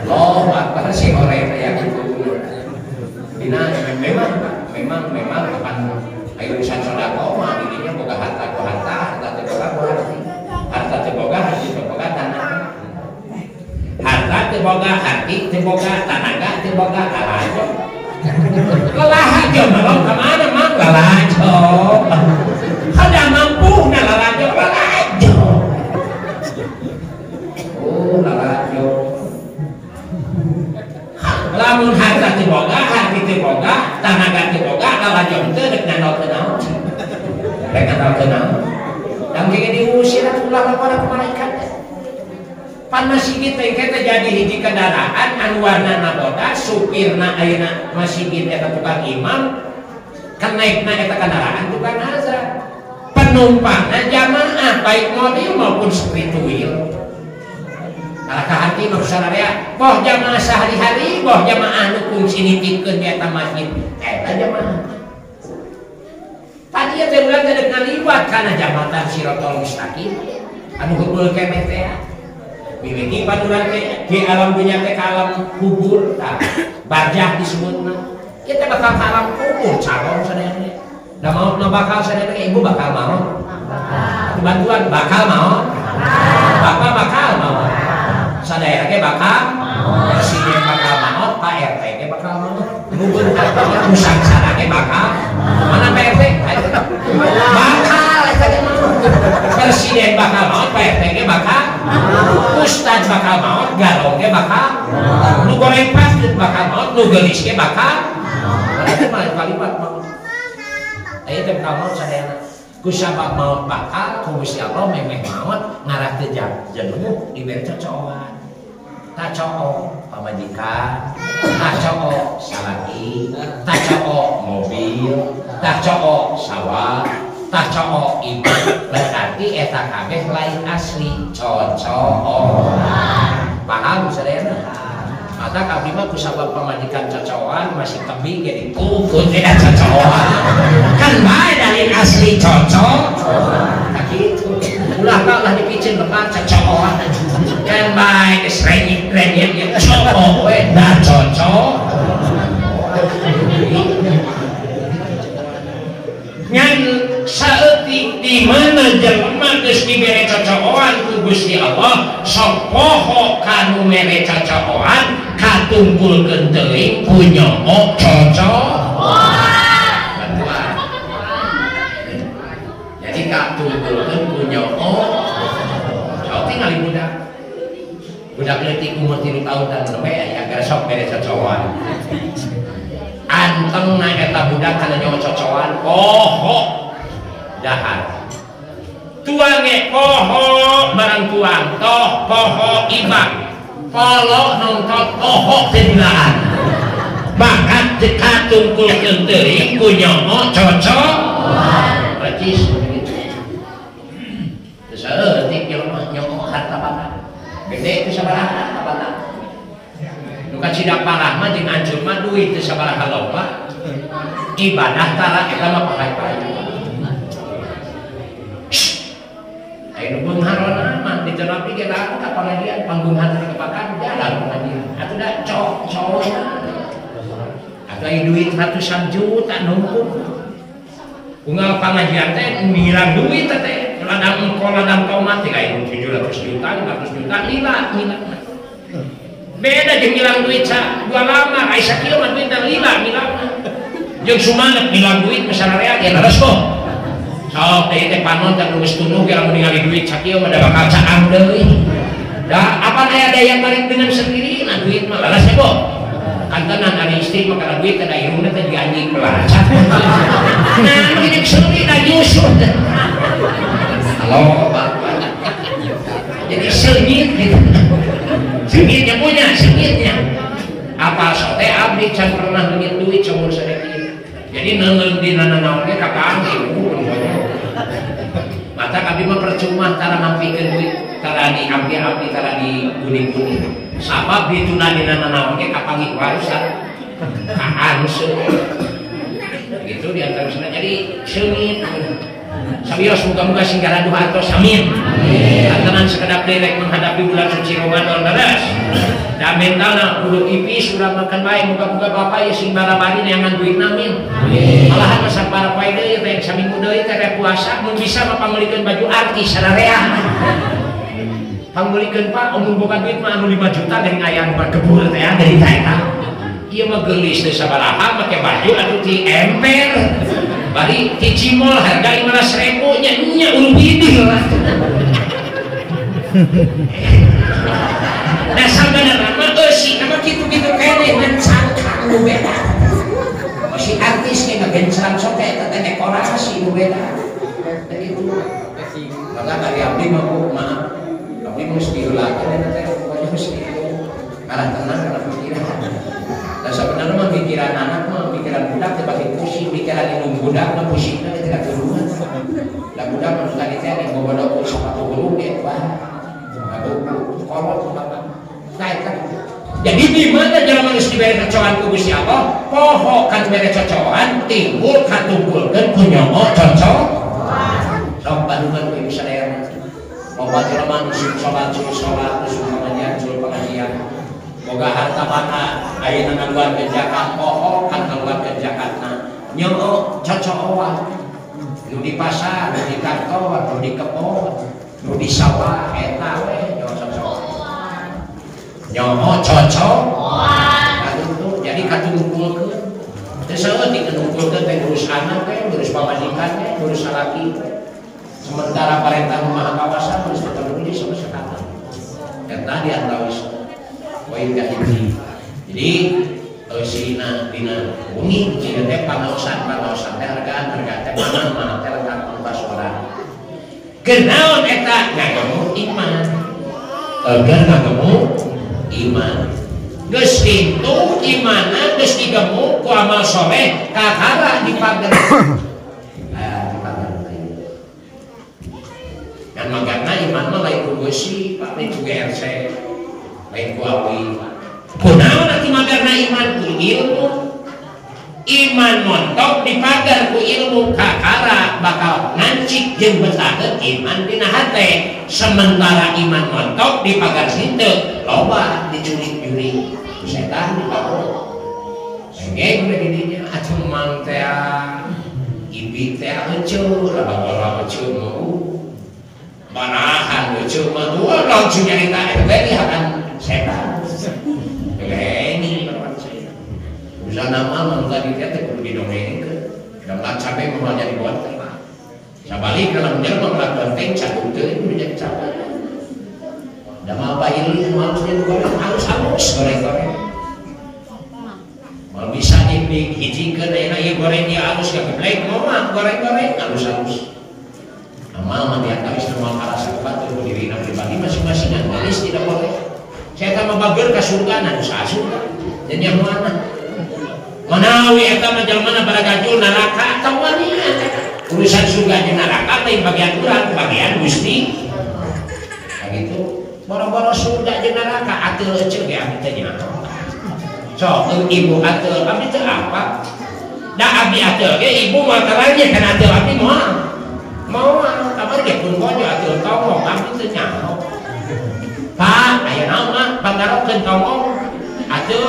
loh apa sih orang kayak gitu dina memang akan aya urusan sedekah mah dirinya boga harta teh boga hati teh boga tanah harta teh boga hati teh boga tanaga teh boga alajo lalajo melong kemana mang lalajo kada mampu na lalajo oh lalajo lamun harta teu boga hati teu boga tanaga teu boga lalajo teu dek nandol teu naon dek nandol teu naon dan kaya diusir ulah para malaikat pan masih kita jadi hiji kendaraan anu warnana bodas supirna ayeuna masih eta tukang imam kenaikna eta kendaraan tukang azan penumpangna jamaah baik mobil maupun spiritual kalaka hati mah sararea boh jamaah sehari-hari boh jamaah nu kungsi nitipkeun di eta masjid eta jamaah tadi teh urang teh deuk ngaliwat kana jambatan Siratal Mustaqim anu heupeul kemeh teh miliki paduran teh di alam dunia teh alam kubur tah barjah disebutna kita bakal alam kubur calon sadaya da mau bakal sadaya ibu bakal mau bantuan bakal mau bapak bakal mau sadaya ge bakal presiden bakal mau Pak RT ge bakal mau gubernur pusat sana ge bakal mana Pak RT bakal eta ge mau presiden bakal mau Pak RT ge bakal ustad bakal mau garong ge bakal nu goreng pasut bakal mau nu geulis ge bakal itu mah kalimat mau aya teh bakal mau sadayana kusabab maut bakal ku Gusti Allah memeh maut ngarah teu jenuh dibere cocokan tacoo pamajikan tacoo salaki tacoo mobil tacoo sawah tacoo ibu berarti eta kabeh lain asli cocok paham sadayana mata kabeh mah kusabab pamajikan cocokan masih tebing jadi kukun tidak cocokan kan bae dari asli cocok tak gitu ulah lah dipicin lepas cocokan kan bae geus renyek ya cocok we da cocok ngan saeutik di mana jelema geus dibere cocokan ku Gusti Allah sok poho kanu mere cocokan katumpulkeun teuing punyoho cocok jadi katumpulkeun punyoho cocok tinggal budak leutik umur 3 tahun dan lebih aya gara sok mere cocokan anteng na eta budak kana nyawa cocokan poho dahar tuange poho barang tuang toh poho ibak polo nonton poho tendaan bakat dekat tungkul kenteri kunyomo cocok percis begitu seetik jelema nyomo harta bakat gede itu sabaraha apa tak nuka cidak parah mah jeung anjur mah duit itu sabaraha loba ibadah tara eta mah pakai-pakai ayo beungharona mah diterapi ge laku ka pengajian panggung hati kepakan jalan pengajian atuh da cok atuh aya duit ratusan juta numpuk unggal pengajian teh ngilang duit teh ladang tomat teh kayak 700 juta 500 juta lila beda jeung ngilang duit sa dua lama aya sakieu mah duit lila ngilang jeung sumanep ngilang duit masararea ge leres kok sok teh panon teh geus tunuh ge lamun ningali duit sakieu mah da bakal caang deui. Da apa aya daya tarik dengan sendiri na duit mah laras kok. Kantenan ari istri mah kana duit teh da irungna teh dianjing pelacak. Nah, ini sendiri da nyusul. Halo, Pak. Jadi sengit gitu. Sengitnya punya, sengitnya. Apa sote abdi can pernah ngeuit duit saumur sadeki. Jadi neungeun dina naon ge kakaang ibu. Mata kami mah percuma tara ngampikeun duit tara diambil-ambil tara diguni-guni sabab dituna dina nanaon ge kapanggih warisan kaanseun gitu diantaranya jadi seungit sabios muga-muga singgara duha atos amin antanan sekedap derek menghadapi bulan suci Ramadan leres da mentalna kudu ipis urang makan bae muga-muga Bapak ya sing barabari neangan duit namin malahan masa para poe deui teh saminggu deui teh puasa mun bisa mah pamulikeun baju artis sararea pamulikeun Pak mun boga duit mah anu 5 juta dari aya anu kebur teh dari eta ieu mah geulis teh sabaraha make baju atuh ti emper bari ti cimol harga 15.000 nya ulu bidil lah nah sabenerna mah eusi nama kitu-kitu keneh ngan cangkang nu beda si artis ge ngagenceran sok eta teh dekorasi nu beda jadi itu maka dari abdi mah maaf abdi mesti diulakeun eta teh pokoknya mesti kalah tenang kalah pikiran dan sebenarnya mah pikiran anak mah pikiran budak teh pake pusing pikiran indung budak mah pusingna teh tidak turunan da budak mah tadi teh yang bobodo sepatu gulung ge wah kolot jadi di mana jalan manusia diberi cocokan ku Gusti Allah poho kan diberi cocokan timbul katumpulkeun ku nyomo cocok sok bandungan ku ibu sadaya loba jelema nu salat pengajian boga harta bana ayeuna ngaluarkeun zakat poho kan ngaluarkeun zakatna nyomo cocok oa nu di pasar nu di kantor nu di kebon nu di sawah eta we nyomo cocok katutup jadi katumpulkeun teu seueur dikumpulkeun teh ngurus anak teh ngurus pamajikan teh ngurus salaki sementara parentah maha kawasan ngurus terpenuhi sama sekatan eta diantawis poin kahiji jadi eusina dina bumi cieu teh panaosan teh hargaan teh mana teh lengkap pasoran kenaon eta ngagemu iman agar ngagemu iman geus pintu imana geus digemu ku amal soleh kakara dipager dan magana iman mah lain ku beusi Pak lain ku GRC lain ku awi kunaon atuh magarna iman ku ilmu iman montok dipager ku ilmu kakara bakal ngancik jeung betaheun iman dina hate sementara iman montok dipagar henteu loba diculik-culik setan dipapuk sengge udah didinya atuh mang teh ibi teh heuceur ora heuceur mau manahan heuceur mah dua langsung nyarita eta teh akan setan ini usaha nama manu tadi teh kudu didongengkeun dan tak cabe mah jadi buat teh sabalik kalau menjelma melakukan teh cakup teh kudu jadi cabe da mah bayi mah harusnya goreng halus-halus goreng-goreng mal bisa dihijikeun aya ieu goreng ieu halus ka geblek mah goreng-goreng halus-halus amal mah diantawis nu karasa kebat ku dirina pribadi masing-masing geus tidak boleh saya mah bager ka surga na usaha surga dan yang mana manawi eta mah jalmana baragajul neraka tong wanian urusan surga jeung neraka lain bagian urang bagian Gusti begitu boro-boro surga jeung neraka atuh eceuk ge abdi teh nyaho. Sok ibu atuh abdi teh apa? Da abdi atuh ge ibu mah karanya kana atuh abdi moal kamar ge pun bojo atuh tongong abdi teh nyaho. Pak aya naon mah pangarokeun tongong atuh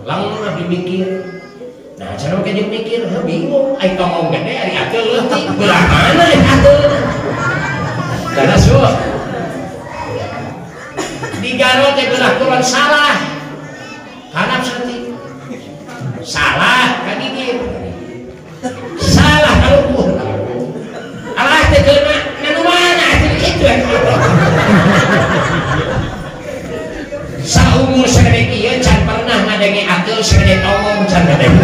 lamun abdi mikir. Nah, cara ke jeung mikir bingung ai tongong gede ari atuh leutik belah mana atuh. Karena suah di Garut teh belah kulon salah karena seperti salah kan ini salah kalau alah teh kena nganu mana itu saumur sagede kieu can pernah ngadengi atul sagede tongong can ngadengi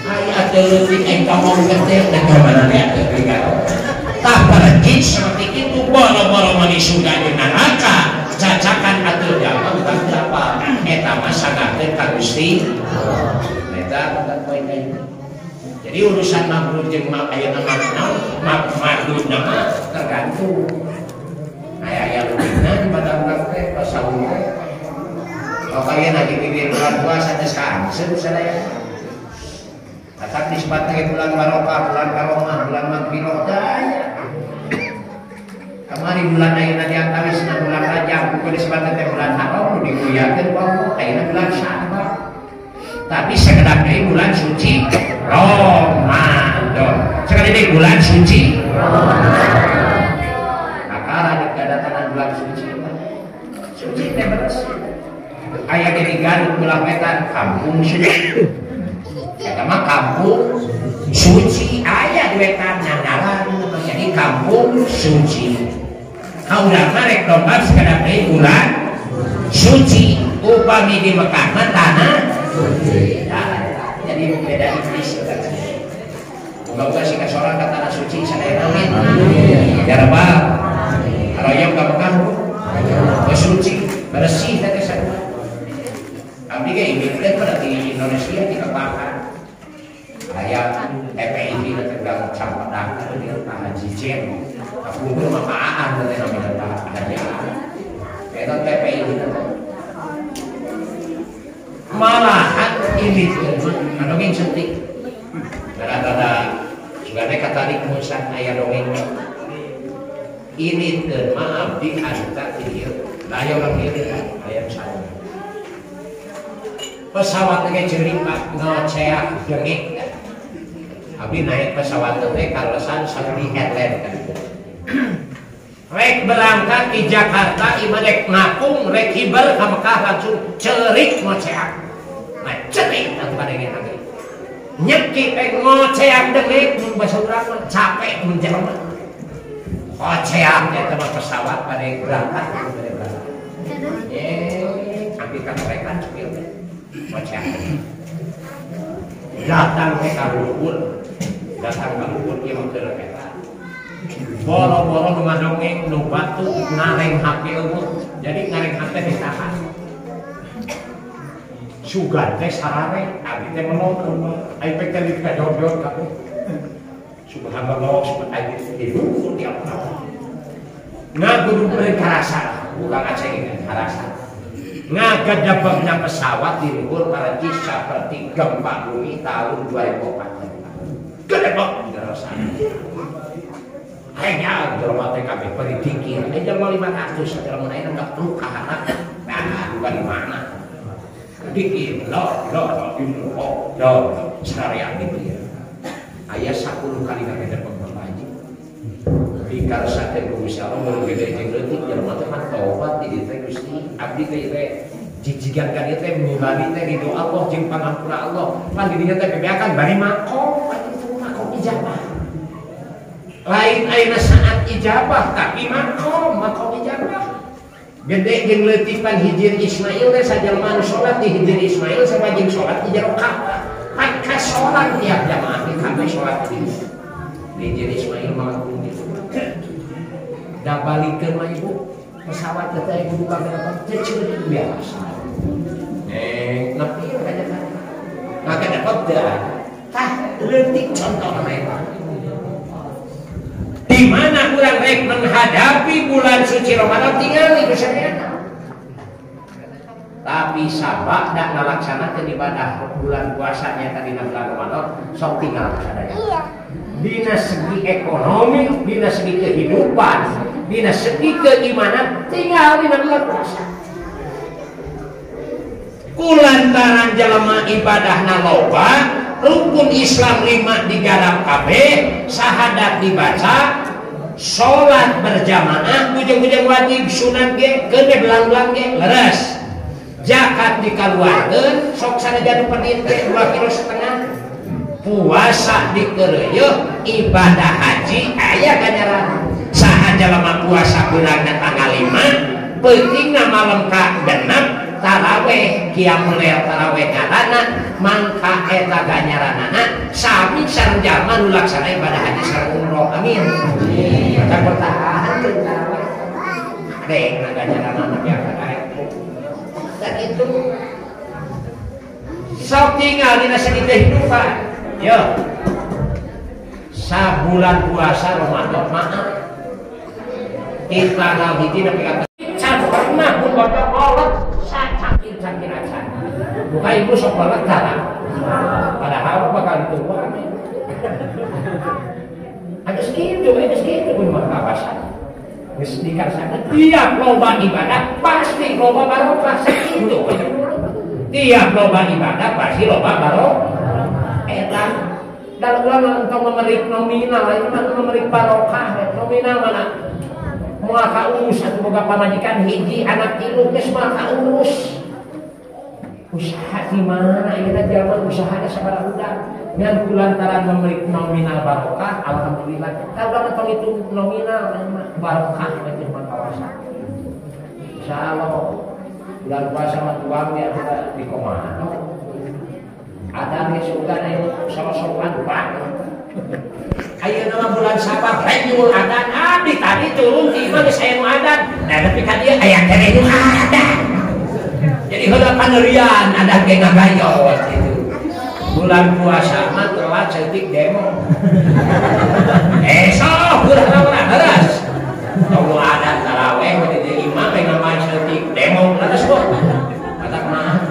ai atul leutik ai tongong gede da kamana atuh di Garut tah pergi seperti itu boro-boro mani surga di neraka cacakan atuh jalma bukan berapa eta mah sangakeun ka Gusti eta bukan poin kayu. Jadi urusan mabrur jeung ayeuna mabrur nama tergantung aya leuwihna di badan urang teh pasaur pokoknya lagi pikir bulan puasa teh kanseun sadaya atak disebut bulan barokah bulan karomah bulan magfirah daya. Kemarin bulan ayeuna diantawisna bulan Rajab bukan disebut teh bulan haram dimuliakeun ku Allah ayeuna bulan Syawal. Tapi sekedar deui bulan suci Ramadan. Sekali deui bulan suci Ramadan. Akara dikadatanan bulan suci. Suci teh beres. Aya di Garut belah wetan kampung suci. Eta mah kampung suci aya di wetan ngaran jadi kampung suci. Kaudah marek domba sekadar deui bulan suci upami di Mekah mah tanah suci. Nah, jadi beda iblis kata. Moga-moga sih kasorang ka tanah suci sadaya amin. Ya Rabbal alamin. Haroyong ka Mekah suci bersih teh sadaya. Abdi ge iblis pada di Indonesia dikembangkan. Aya TPI di Tegal Campedak di Haji Jen. Aku pun mapaan teh namanya Haji. Eta TPI di malahan ini anu ge sentik. Rada-rada sugane katarik musan aya dongeng. Ini teh maaf di anta ieu. Da aya urang ieu aya saya. Pesawat ge ceripat ngoceak dengek. Abdi naik pesawat teh kalesan Saudi Airlines kan. Rek berangkat di Jakarta ieu rek ngapung rek hiber ka Mekah langsung cerik ngoceak. Nah, cerik atuh badengen lagi. Nyekik ngoceak dengek mun basa urang mah capek mun jelema. Ngoceak eta mah pesawat bade berangkat ambil kan mereka cepil ngoceak. Datang ke Luhur ieu mah teu eta. Boro-boro nu ngadongeng nu batu ngareng HP eueuh. Jadi ngareng HP ditahan. Sugan teh sarare, abdi teh menonton. Ai teh teh dikajor-jor ka. Subhanallah, subhanallah itu di apa? Ngagudu ke karasa, bukan aceh ini karasa. Ngagadabagna pesawat di luhur Parancis seperti gempa bumi tahun 2004. Gede banget di karasa. Hanya jelema teh kabeh bari dikir, jelema 500 jelema ayeuna enggak perlu kahanak. Nah, bukan di mana. Dikir, lo, sekalian gitu ya. Ayah 10 kali ngagede pembahaji. Di karsa teh Gusti Allah mun gede jeung leutik jelema teh mah tobat di teh Gusti. Abdi teh jijigan ka dieu teh mimari teh ridho Allah jeung pangampura Allah. Pan di dieu teh bebeakan bari makom, atuh makom ijabah. Lain ayeuna saat ijabah tapi makom ijabah. Gede jeung leutipan hijir Ismail teh sajelma anu salat di hijir Ismail sama jeung salat di jero Ka'bah. Pan ka salat tiap jamaah di kabeh salat di hijir Ismail mah gitu. Da balikeun mah ibu pesawat teh ibu buka berapa ceuceut biasa. Nepi ka jalan. Maka dapat dah. Tah leutik contoh mereka. Di mana bulan rek menghadapi bulan suci Ramadan tapi sabak dak ngalaksanakeun ibadah bulan puasanya tadi bulan Ramadan sok tinggal sadaya. Dina segi ekonomi, dina segi kehidupan, dina segi keimanan tinggal dina bulan puasa. Kulantaran jalema ibadahna loba, rukun Islam 5 digadang kabeh, syahadat dibaca, sholat berjamaah, ujung-ujung wajib sunat ge, kene belang-belang ge, leres. Zakat dikaluarkeun, sok sanajan pedit ge 2,5 kilo. Puasa dikeureuh, ibadah haji aya ganjaran. Saha jalema puasa beunangna tanggal 5, peutingna malam ka 6 taraweh qiyamul lail taraweh ngaranna mangka eta ganjaranana sami sareng jalma nu laksana ibadah haji sareng umroh. Amin. Baca bertahan taraweh deng ganjaranana biasa ae. Dan itu sok tinggal dina segi kehidupan. Yo. Sabulan puasa Ramadan maaf. Kita hiji nepi ka pernah pun baca kolot sakit aja. Buka ibu sok kolot darah. Padahal bakal ditua. Ada segitu pun makapasan. Geus dikasana tiap loba ibadah pasti loba barokah sakitu. Tiap loba ibadah pasti loba barokah. Eta dalam untuk memerik nominal, ini mah memerik barokah. Nominal mana? Moal kaurus atuh boga pamajikan hiji anak tilu geus mah kaurus. Usaha di mana ayeuna jalma usahana sabaraha budak ngan kulantaran memberi nominal barokah alhamdulillah. Kalau tong itu nominal barokah itu mah kawasan. Insyaallah bulan puasa mah tuang ya di komando. Ada di surga nih sok-sokan banget. Ayeuna mah bulan Sabar rek nyuwun adan, abdi tadi turun di imah geus aya nu adan. Nah tapi kan ieu aya keneh nu adan. Jadi heula panerian adan ge ngagayot gitu. Bulan puasa mah telat seutik demo. Sok urang-urang beres. Tong adan taraweh di imah teh ngamain seutik demo leres kok. Kata mah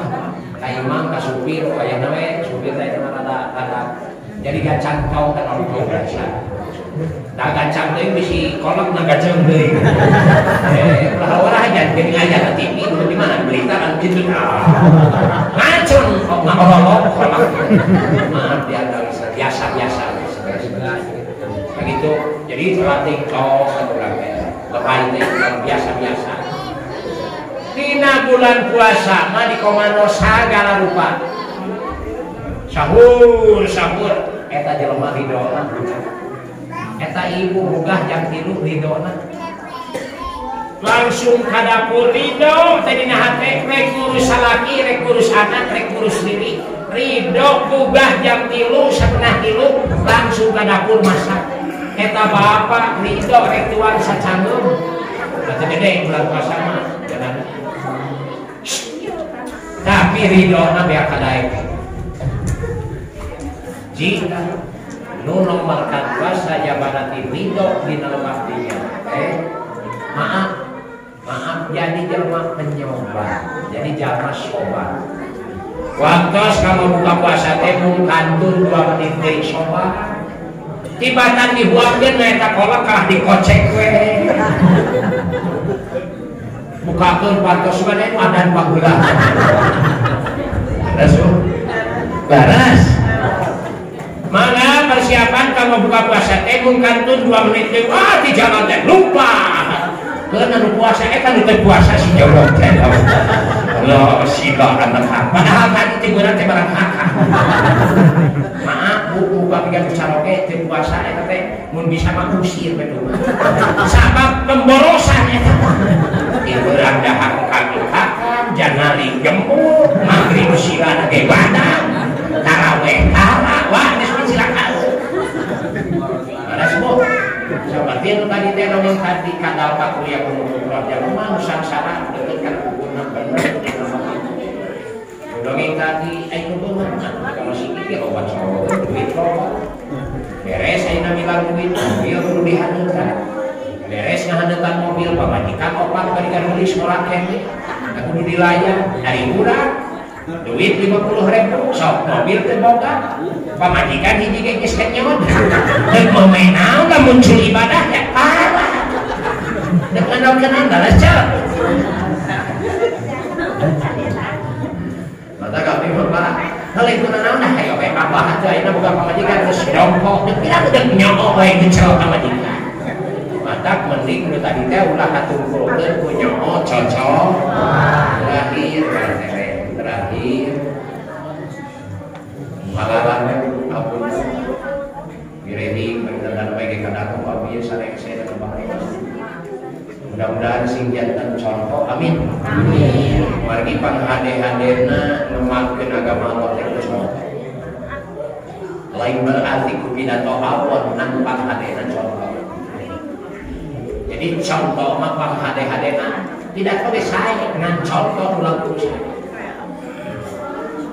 ka imam ka supir aya nawe supir teh rada jadi gacang kau kan orang kau biasa. Dah gacang tu bisi kolak nak gacang beli. Orang aja jadi aja ke TV di mana berita kan gitu. Ngacung ngorolok kolak. Maaf dia biasa begitu. Jadi terlatih kau orang lebay teh biasa. Dina bulan puasa mah di komando sagala rupa. Sahur eta jelema ridona. Eta ibu bogah jam 3 ridona. Langsung ka dapur ridho teh dina hate rek ngurus salaki, rek ngurus anak, rek ngurus diri. Ridho bogah jam 3 setengah 3 langsung ka dapur masak. Eta bapak ridho rek tuang sacanggeum. Eta gede bulan puasa mah jangan. Tapi ridona biar kadaek. Jika nu nomorkan puasa jabarati ridho di dalam artinya maaf jadi jelma penyoba, jadi jelma soba. Waktu kamu buka puasa teh mung kantun 2 menit deui soba. Tibatan dibuangkeun eta kolak kah dikocek we. Bukakeun pantos bae adan baheula. Baras. Mana persiapan kalau buka puasa teh mung kantun 2 menit teh di jalan teh lupa. Keuna nu puasa kan teh puasa si jorok teh. Allah siga anak hak. Padahal kan teh beurang teh barang hak. Maaf Bu bagian saroge teh puasa eta teh mun bisa mah usir betul. Sabab pemborosan eta. Ieu beurang dahar kakan janali jemput magrib sirana ge badan. Taraweh wah silakan. Ada semua. Seperti itu tadi dia ngomong tadi kadal Pak kuliah penutup jam rumah nusantara dekatkan hubungan benar. Dongeng tadi itu benar. Kalau si pikir obat soal duit loba. Beres ayeuna milang duit mobil kudu dihaneutan. Beres ngahaneutan mobil pamajikan opat balikan beli sekolah kene. aku dilayar dari murah duit 50.000 sok mobil terboga pamajikan hiji geus kenyot dan mau main naon lah muncul ibadah ya parah dengan kenal dalas cel mata kami berparah kalau itu naon dah ayo bae apa aja ini bukan pamajikan terus dongkok kira udah nyokok bae ngecel pamajikan mata mending nu tadi teh ulah katungkulkeun ku nyokok cocok terakhir malarannya ampun diredi berkenan bagi kadang papi sareng saya dan bahaya mudah-mudahan sing jantan contoh amin amin margi panghade-hadena ngemakeun agama Allah teh geus lain berarti ku pidato awon nan panghadena contoh jadi contoh mah panghade-hadena tidak boleh saya dengan contoh ulang terus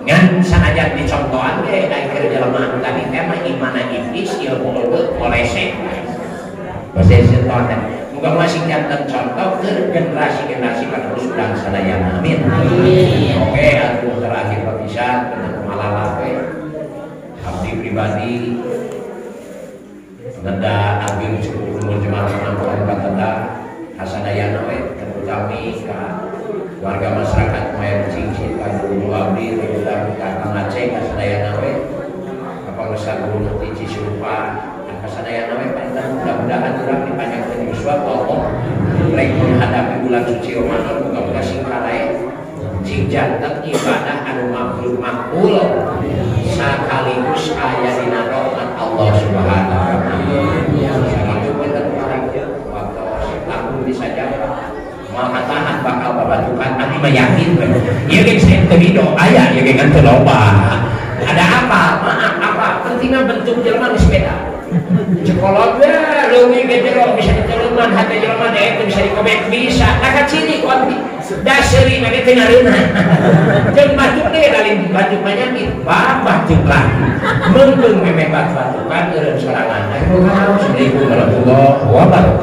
ngan sanajan dicontohan ge ai keur jelema tadi teh mah imana iblis ilmu oleh setan. Bahasa setan teh muga masih janten contoh ke generasi-generasi penerus dan sadayana. Amin. Oke, atuh terakhir perpisahan dengan malala we. Abdi pribadi ngeda abdi umur jemaah penampuan katenda hasadayana we terutami ka warga masyarakat Mayan Cincin Kandung Abdi terutama Kang Aceh kasadayana we apa besar guru Tici Supa dan kasadayana we panjang mudah-mudahan urang dipanjangkeun yuswa Allah rek menghadapi bulan suci Ramadan muga-muga sing kalae sing janten ibadah anu makbul sakaligus aya dina rahmat Allah Subhanahu wa taala. Waktu bisa jawab tahan bakal babatukan nanti meyakin iya geng saya terido ayah ya geng kan loba ada apa maaf apa pentingnya bentuk jelma di sepeda cekolot ya lewi gejero bisa diteluman hati jelma deh itu bisa dikobek bisa kakak cili kuanti dasari nanti tengah rina jeng batuk deh lain batuk penyakit batuk lah mendung memang batukan urun sorangan ayo harus 1.000 warahmatullahi wabarakatuh.